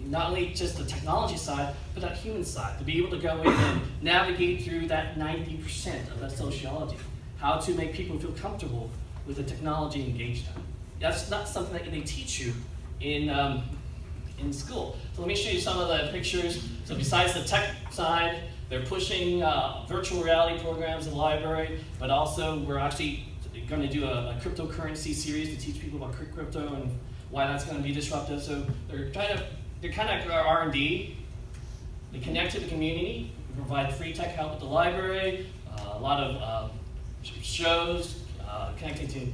not only just the technology side, but that human side, to be able to go in and navigate through that 90% of that sociology. How to make people feel comfortable with the technology engaged in. That's not something that they teach you in school. So let me show you some of the pictures. So besides the tech side, they're pushing virtual reality programs in the library, but also we're actually going to do a cryptocurrency series to teach people about crypto and why that's going to be disruptive. So they're kind of R&D. They connect to the community. We provide free tech help at the library. A lot of shows connecting to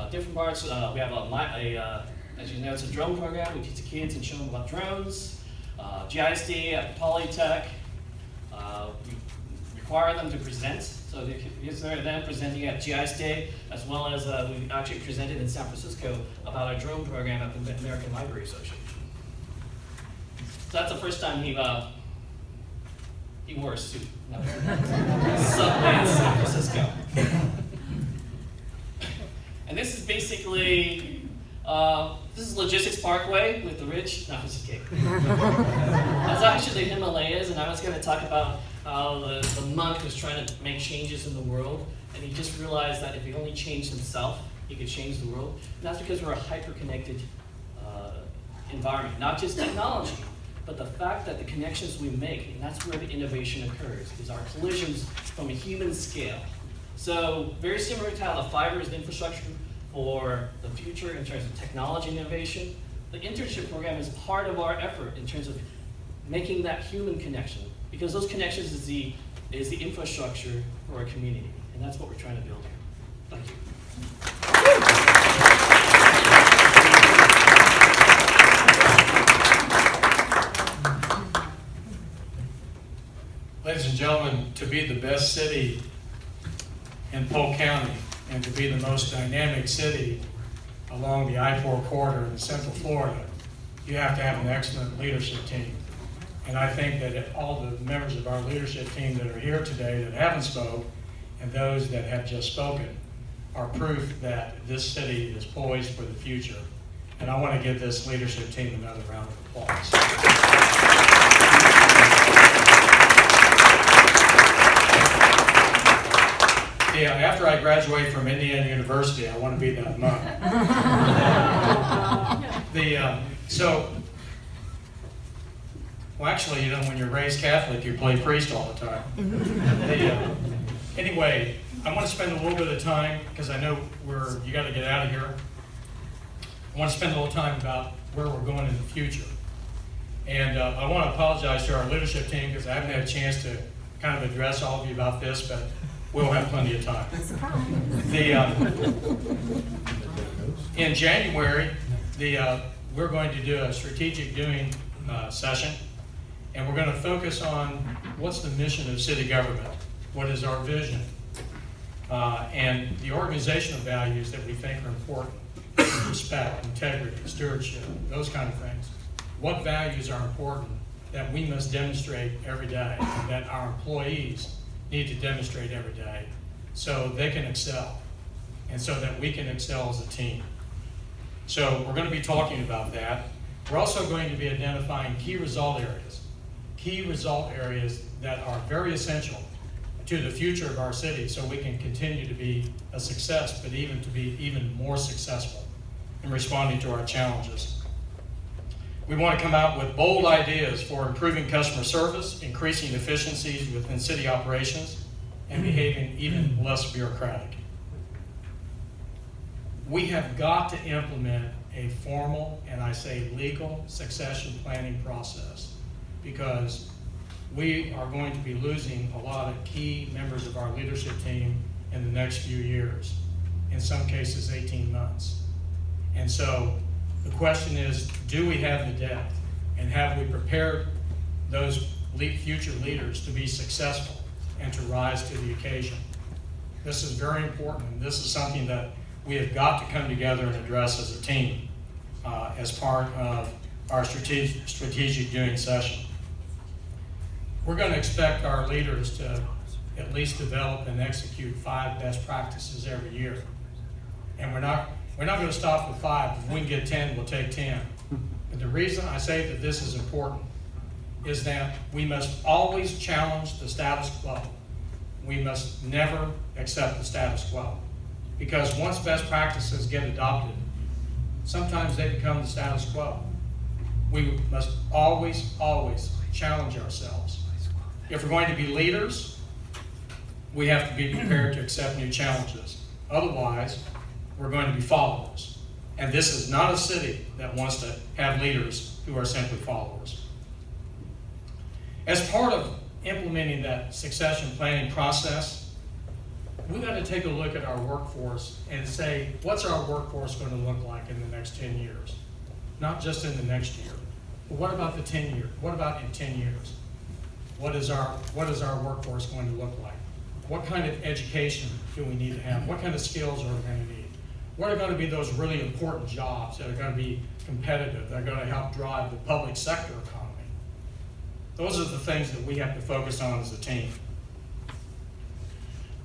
different parts. We have as you know, it's a drone program. We teach the kids and show them about drones. GIS Day at Polytech. We require them to present. So they're then presenting at GIS Day, as well as we actually presented in San Francisco about our drone program at the American Library Association. So that's the first time he wore a suit. No. Subway in San Francisco. And this is basically, this is is Logistics Parkway with the rich. No, I'm just kidding. That's actually the Himalayas, and I was going to talk about how the monk was trying to make changes in the world, and he just realized that if he only changed himself, he could change the world. And that's because we're a hyper-connected environment, not just technology, but the fact that the connections we make, and that's where the innovation occurs, is our collisions from a human scale. So very similar to how the fiber is the infrastructure for the future in terms of technology and innovation, the internship program is part of our effort in terms of making that human connection, because those connections is the infrastructure for our community, and that's what we're trying to build here. Thank you. Ladies and gentlemen, to be the best city in Polk County and to be the most dynamic city along the I-4 corridor in Central Florida, you have to have an excellent leadership team. And I think that all the members of our leadership team that are here today that haven't spoke, and those that have just spoken, are proof that this city is poised for the future. And I want to give this leadership team another round of applause. Yeah, after I graduate from Indiana University, I want to be that monk. Well, actually, you know, when you're raised Catholic, you play priest all the time. Anyway, I want to spend a little bit of time, because I know you got to get out of here. I want to spend a little time about where we're going in the future. And I want to apologize to our leadership team, because I haven't had a chance to kind of address all of you about this, but we'll have plenty of time. In January, we're going to do a strategic doing session, and we're going to focus on what's the mission of city government, what is our vision, and the organizational values that we think are important: respect, integrity, stewardship, those kind of things. What values are important that we must demonstrate every day, and that our employees need to demonstrate every day so they can excel and so that we can excel as a team. So we're going to be talking about that. We're also going to be identifying key result areas that are very essential to the future of our city, so we can continue to be a success, but even to be even more successful in responding to our challenges. We want to come out with bold ideas for improving customer service, increasing efficiencies within city operations, and behaving even less bureaucratic. We have got to implement a formal, and I say legal, succession planning process, because we are going to be losing a lot of key members of our leadership team in the next few years, in some cases 18 months. And so the question is, do we have the depth, and have we prepared those future leaders to be successful and to rise to the occasion? This is very important, and this is something that we have got to come together and address as a team as part of our strategic doing session. We're going to expect our leaders to at least develop and execute 5 best practices every year. And we're not going to stop with 5. If we can get 10, we'll take 10. But the reason I say that this is important is that we must always challenge the status quo. We must never accept the status quo. Because once best practices get adopted, sometimes they become the status quo. We must always, always challenge ourselves. If we're going to be leaders, we have to be prepared to accept new challenges. Otherwise, we're going to be followers. And this is not a city that wants to have leaders who are simply followers. As part of implementing that succession planning process, we've got to take a look at our workforce and say, what's our workforce going to look like in the next 10 years? Not just in the next year, but what about the 10 years? What about in 10 years? What is our workforce going to look like? What kind of education do we need to have? What kind of skills are we going to need? What are going to be those really important jobs that are going to be competitive, that are going to help drive the public sector economy? Those are the things that we have to focus on as a team.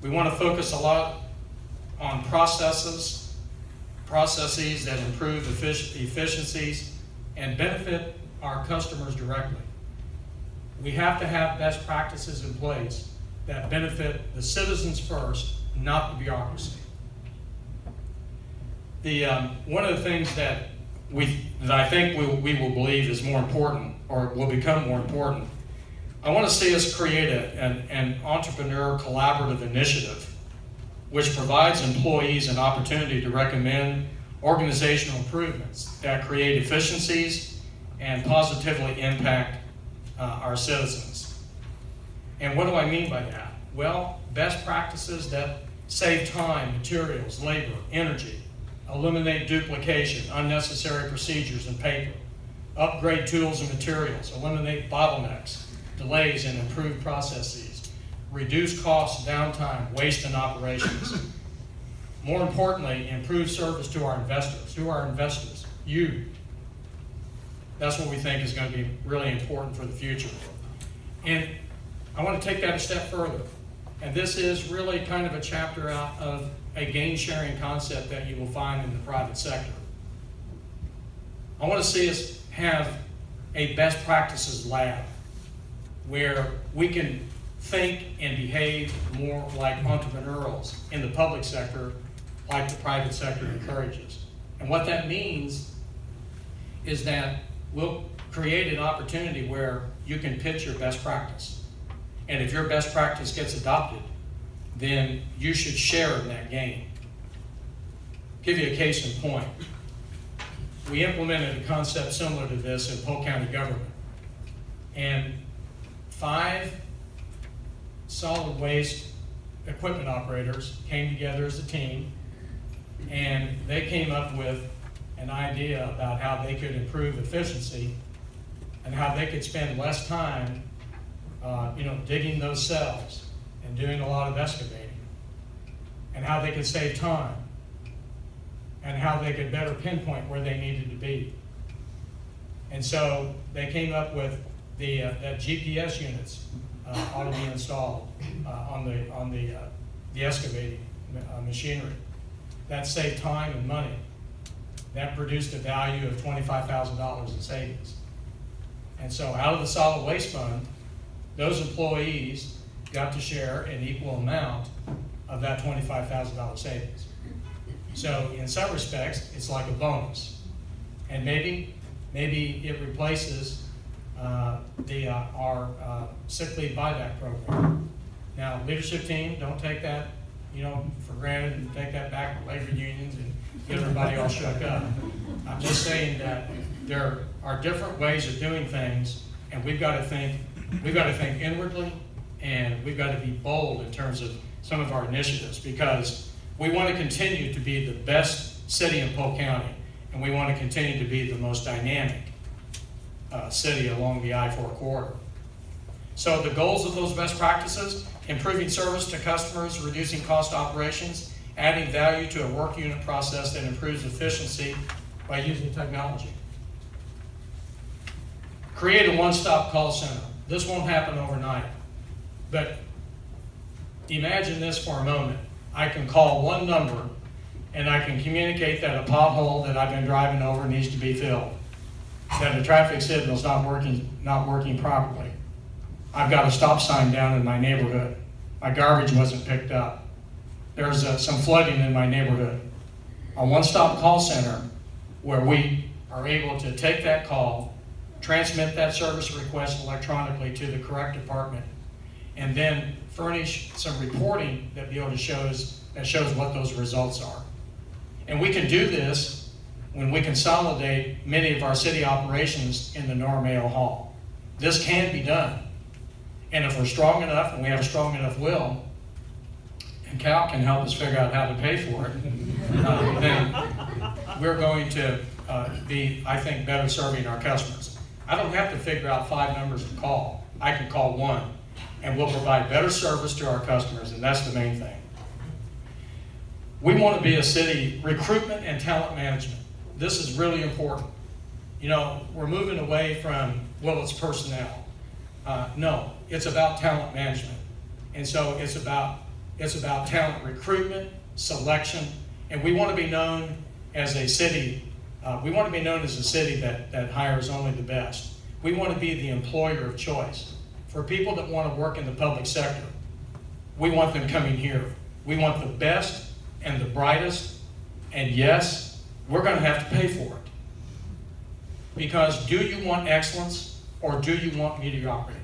We want to focus a lot on processes, processes that improve efficiencies and benefit our customers directly. We have to have best practices in place that benefit the citizens first, not the bureaucracy. One of the things that I think we will believe is more important, or will become more important, I want to see us create an entrepreneur collaborative initiative which provides employees an opportunity to recommend organizational improvements that create efficiencies and positively impact our citizens. And what do I mean by that? Well, best practices that save time, materials, labor, energy, eliminate duplication, unnecessary procedures and paper, upgrade tools and materials, eliminate bottlenecks, delays, and improve processes, reduce costs, downtime, waste in operations. More importantly, improve service to our investors. Who are our investors? You. That's what we think is going to be really important for the future. And I want to take that a step further. And this is really kind of a chapter out of a gain-sharing concept that you will find in the private sector. I want to see us have a best practices lab where we can think and behave more like entrepreneurials in the public sector, like the private sector encourages. And what that means is that we'll create an opportunity where you can pitch your best practice. And if your best practice gets adopted, then you should share in that gain. Give you a case in point. We implemented a concept similar to this in Polk County government. And 5 solid waste equipment operators came together as a team, and they came up with an idea about how they could improve efficiency and how they could spend less time digging those cells and doing a lot of excavating, and how they could save time, and how they could better pinpoint where they needed to be. And so they came up with that GPS units ought to be installed on the excavating machinery. That saved time and money. That produced a value of $25,000 in savings. And so out of the solid waste fund, those employees got to share an equal amount of that $25,000 savings. So in some respects, it's like a bonus. And maybe it replaces our sick leave buyback program. Now, leadership team, don't take that for granted and take that back to labor unions and get everybody all shook up. I'm just saying that there are different ways of doing things, and we've got to think inwardly, and we've got to be bold in terms of some of our initiatives, because we want to continue to be the best city in Polk County, and we want to continue to be the most dynamic city along the I-4 corridor. So the goals of those best practices: improving service to customers, reducing cost operations, adding value to a work unit process that improves efficiency by using technology. Create a one-stop call center. This won't happen overnight, but imagine this for a moment. I can call one number and I can communicate that a pothole that I've been driving over needs to be filled, that a traffic signal is not working properly. I've got a stop sign down in my neighborhood. My garbage wasn't picked up. There's some flooding in my neighborhood. A one-stop call center where we are able to take that call, transmit that service request electronically to the correct department, and then furnish some reporting that shows what those results are. And we can do this when we consolidate many of our city operations in the Normail Hall. This can be done. And if we're strong enough and we have a strong enough will, and Cal can help us figure out how to pay for it, then we're going to be, I think, better serving our customers. I don't have to figure out 5 numbers to call. I can call one, and we'll provide better service to our customers, and that's the main thing. We want to be a city, recruitment and talent management. This is really important. We're moving away from, it's personnel. No, it's about talent management. And so it's about talent recruitment, selection, and we want to be known as a city, we want to be known as a city that hires only the best. We want to be the employer of choice. For people that want to work in the public sector, we want them coming here. We want the best and the brightest, and yes, we're going to have to pay for it. Because do you want excellence or do you want mediocrity?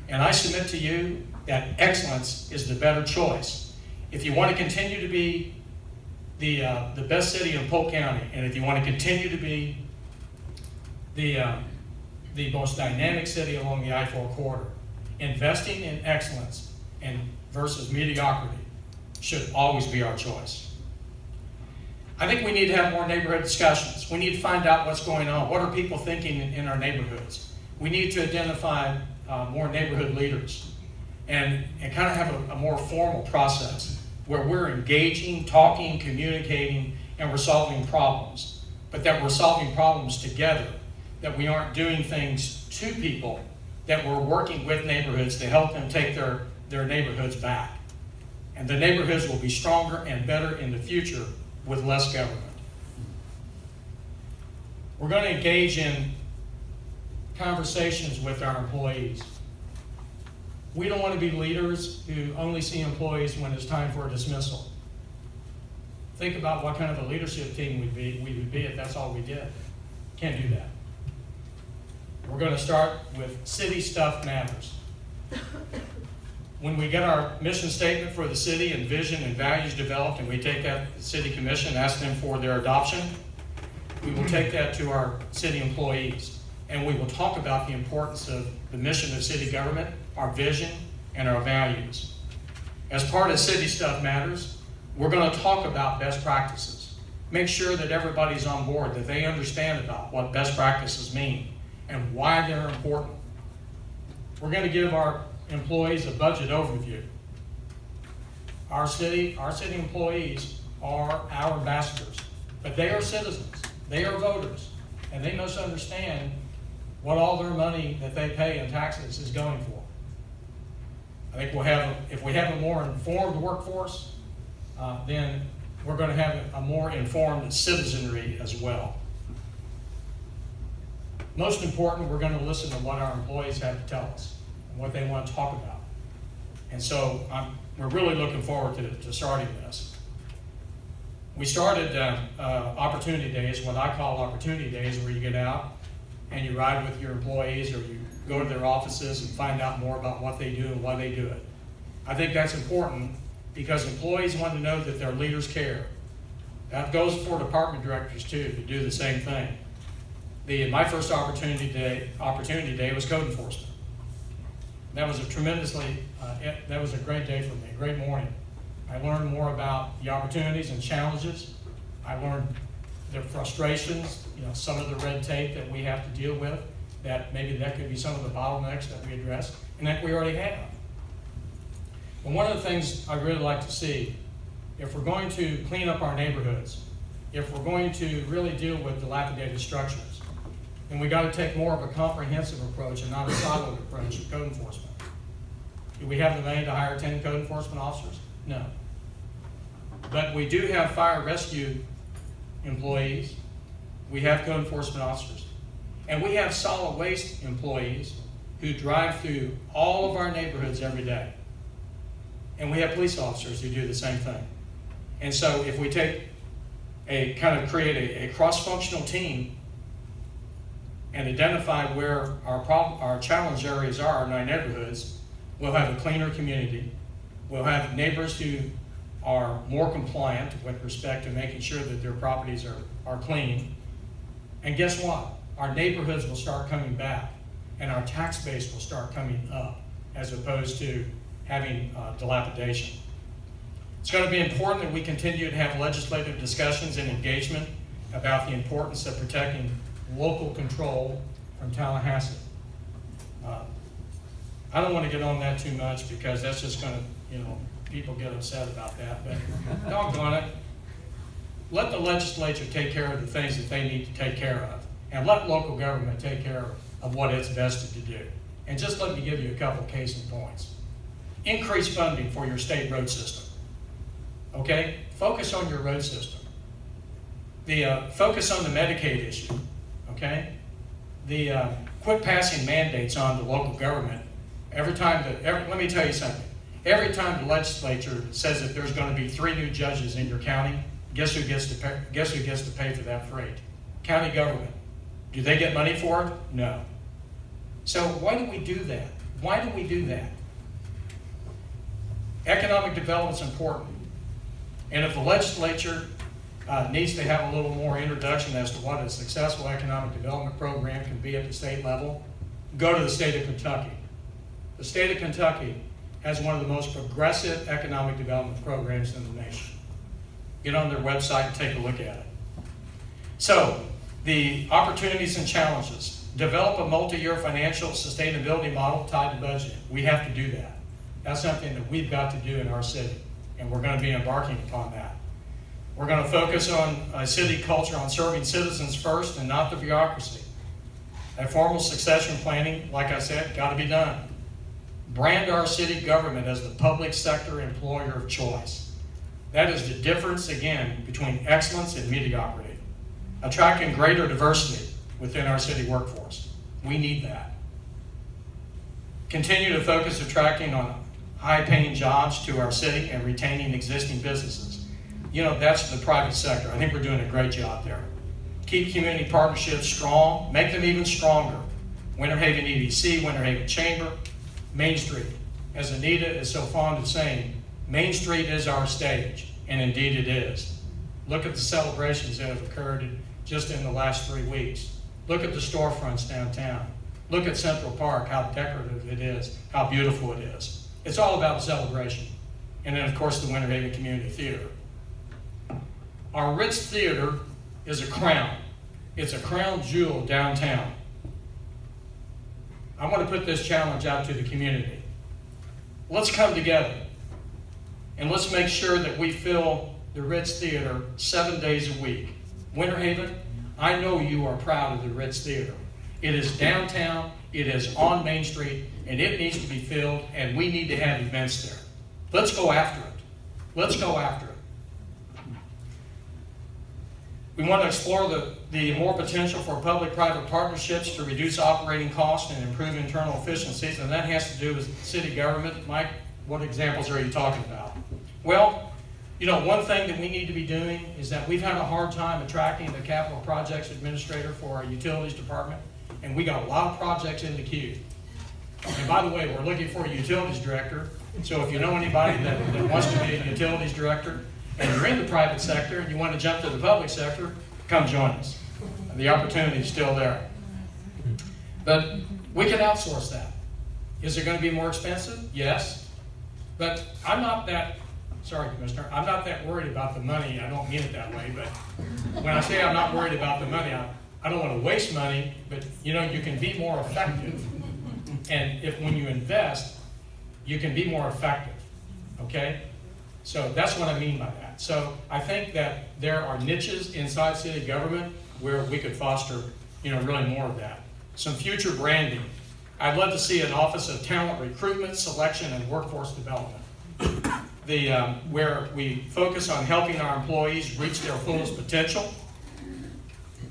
And I submit to you that excellence is the better choice. If you want to continue to be the best city in Polk County, and if you want to continue to be the most dynamic city along the I-4 corridor, investing in excellence and versus mediocrity should always be our choice. I think we need to have more neighborhood discussions. We need to find out what's going on. What are people thinking in our neighborhoods? We need to identify more neighborhood leaders and kind of have a more formal process where we're engaging, talking, communicating, and we're solving problems. But that we're solving problems together, that we aren't doing things to people, that we're working with neighborhoods to help them take their neighborhoods back. And the neighborhoods will be stronger and better in the future with less government. We're going to engage in conversations with our employees. We don't want to be leaders who only see employees when it's time for a dismissal. Think about what kind of a leadership team we would be if that's all we did. Can't do that. We're going to start with city stuff matters. When we get our mission statement for the city and vision and values developed, and we take that to the city commission, ask them for their adoption, we will take that to our city employees, and we will talk about the importance of the mission of city government, our vision, and our values. As part of City Stuff Matters, we're going to talk about best practices. Make sure that everybody's on board, that they understand about what best practices mean and why they're important. We're going to give our employees a budget overview. Our city employees are our ambassadors, but they are citizens, they are voters, and they must understand what all their money that they pay in taxes is going for. I think if we have a more informed workforce, then we're going to have a more informed citizenry as well. Most important, we're going to listen to what our employees have to tell us and what they want to talk about. And so we're really looking forward to starting this. We started opportunity days, what I call opportunity days, where you get out and you ride with your employees, or you go to their offices and find out more about what they do and why they do it. I think that's important because employees want to know that their leaders care. That goes for department directors too, to do the same thing. My first opportunity day was code enforcement. That was that was a great day for me, a great morning. I learned more about the opportunities and challenges. I learned the frustrations, some of the red tape that we have to deal with, that maybe that could be some of the bottlenecks that we address, and that we already have. But one of the things I really like to see, if we're going to clean up our neighborhoods, if we're going to really deal with dilapidated structures, then we got to take more of a comprehensive approach and not a siloed approach to code enforcement. Do we have the money to hire 10 code enforcement officers? No. But we do have fire rescue employees. We have code enforcement officers. And we have solid waste employees who drive through all of our neighborhoods every day. And we have police officers who do the same thing. And so if we create a cross-functional team and identify where our challenge areas are in our neighborhoods, we'll have a cleaner community. We'll have neighbors who are more compliant with respect to making sure that their properties are clean. And guess what? Our neighborhoods will start coming back, and our tax base will start coming up, as opposed to having dilapidation. It's going to be important that we continue to have legislative discussions and engagement about the importance of protecting local control from Tallahassee. I don't want to get on that too much because that's just going to, people get upset about that, but doggone it. Let the legislature take care of the things that they need to take care of, and let local government take care of what it's vested to do. And just let me give you a couple case in points. Increase funding for your state road system. Okay? Focus on your road system. The focus on the Medicaid issue, okay? The quit passing mandates on the local government. Let me tell you something. Every time the legislature says that there's going to be 3 new judges in your county, guess who gets to pay for that freight? County government. Do they get money for it? No. So why do we do that? Why do we do that? Economic development is important. And if the legislature needs to have a little more introduction as to what a successful economic development program can be at the state level, go to the state of Kentucky. The state of Kentucky has one of the most progressive economic development programs in the nation. Get on their website and take a look at it. So, the opportunities and challenges. Develop a multi-year financial sustainability model tied to budgeting. We have to do that. That's something that we've got to do in our city, and we're going to be embarking upon that. We're going to focus on a city culture on serving citizens first and not the bureaucracy. That formal succession planning, like I said, got to be done. Brand our city government as the public sector employer of choice. That is the difference, again, between excellence and mediocrity. Attracting greater diversity within our city workforce. We need that. Continue to focus attracting on high-paying jobs to our city and retaining existing businesses. You know, that's the private sector. I think we're doing a great job there. Keep community partnerships strong, make them even stronger. Winter Haven EDC, Winter Haven Chamber, Main Street. As Anita is so fond of saying, Main Street is our stage, and indeed it is. Look at the celebrations that have occurred just in the last 3 weeks. Look at the storefronts downtown. Look at Central Park, how decorative it is, how beautiful it is. It's all about celebration. And then, of course, the Winter Haven Community Theater. Our Ritz Theater is a crown. It's a crown jewel downtown. I want to put this challenge out to the community. Let's come together and let's make sure that we fill the Ritz Theater 7 days a week. Winter Haven, I know you are proud of the Ritz Theater. It is downtown, it is on Main Street, and it needs to be filled, and we need to have events there. Let's go after it. Let's go after it. We want to explore the more potential for public-private partnerships to reduce operating costs and improve internal efficiencies, and that has to do with city government. Mike, what examples are you talking about? Well, you know, one thing that we need to be doing is that we've had a hard time attracting the capital projects administrator for our utilities department, and we got a lot of projects in the queue. And by the way, we're looking for a utilities director, so if you know anybody that wants to be a utilities director, and you're in the private sector and you want to jump to the public sector, come join us. The opportunity is still there. But we can outsource that. Is it going to be more expensive? Yes. But I'm not that, sorry, Commissioner, I'm not that worried about the money. I don't mean it that way, but when I say I'm not worried about the money, I don't want to waste money, but you know, you can be more effective. And when you invest, you can be more effective, okay? So that's what I mean by that. So I think that there are niches inside city government where we could foster, you know, really more of that. Some future branding. I'd love to see an Office of Talent Recruitment, Selection, and Workforce Development, where we focus on helping our employees reach their fullest potential.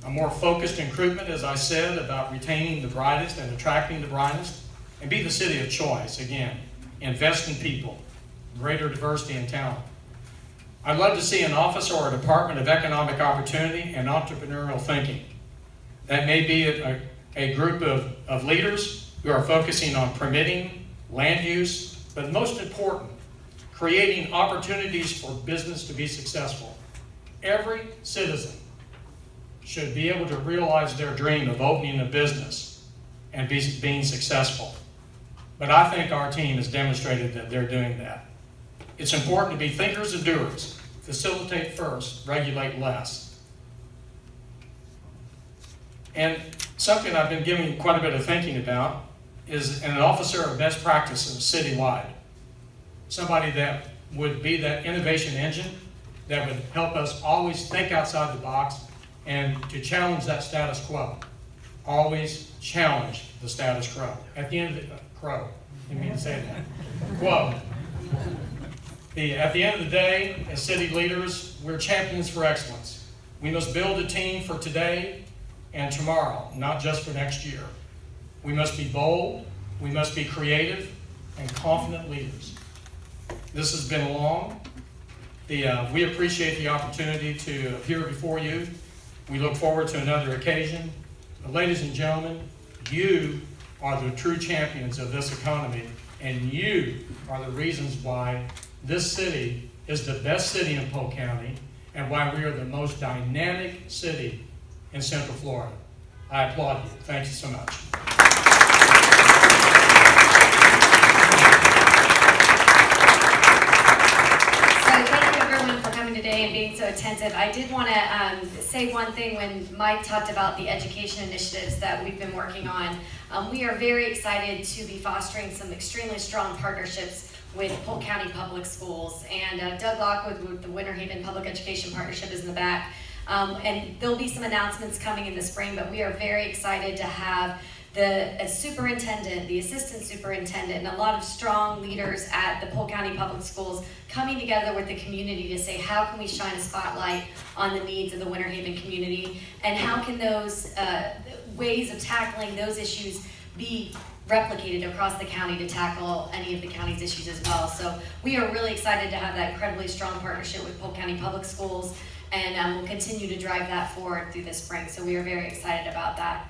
A more focused recruitment, as I said, about retaining the brightest and attracting the brightest, and be the city of choice. Again, invest in people, greater diversity and talent. I'd love to see an office or a department of economic opportunity and entrepreneurial thinking. That may be a group of leaders who are focusing on permitting, land use, but most important, creating opportunities for business to be successful. Every citizen should be able to realize their dream of opening a business and being successful. But I think our team has demonstrated that they're doing that. It's important to be thinkers and doers. Facilitate first, regulate less. And something I've been giving quite a bit of thinking about is an officer of best practices citywide. Somebody that would be that innovation engine that would help us always think outside the box and to challenge that status quo. Always challenge the status quo. At the end of the crow, I didn't mean to say that. Quo. At the end of the day, as city leaders, we're champions for excellence. We must build a team for today and tomorrow, not just for next year. We must be bold, we must be creative, and confident leaders. This has been long. We appreciate the opportunity to appear before you. We look forward to another occasion. Ladies and gentlemen, you are the true champions of this economy, and you are the reasons why this city is the best city in Polk County and why we are the most dynamic city in Central Florida. I applaud you. Thank you so much. Today and being so attentive. I did want to say one thing when Mike talked about the education initiatives that we've been working on. We are very excited to be fostering some extremely strong partnerships with Polk County Public Schools, and Doug Lockwood with the Winter Haven Public Education Partnership is in the back. And there'll be some announcements coming in the spring, but we are very excited to have the superintendent, the assistant superintendent, and a lot of strong leaders at the Polk County Public Schools coming together with the community to say, how can we shine a spotlight on the needs of the Winter Haven community, and how can those ways of tackling those issues be replicated across the county to tackle any of the county's issues as well. So we are really excited to have that incredibly strong partnership with Polk County Public Schools, and we'll continue to drive that forward through the spring. So we are very excited about that.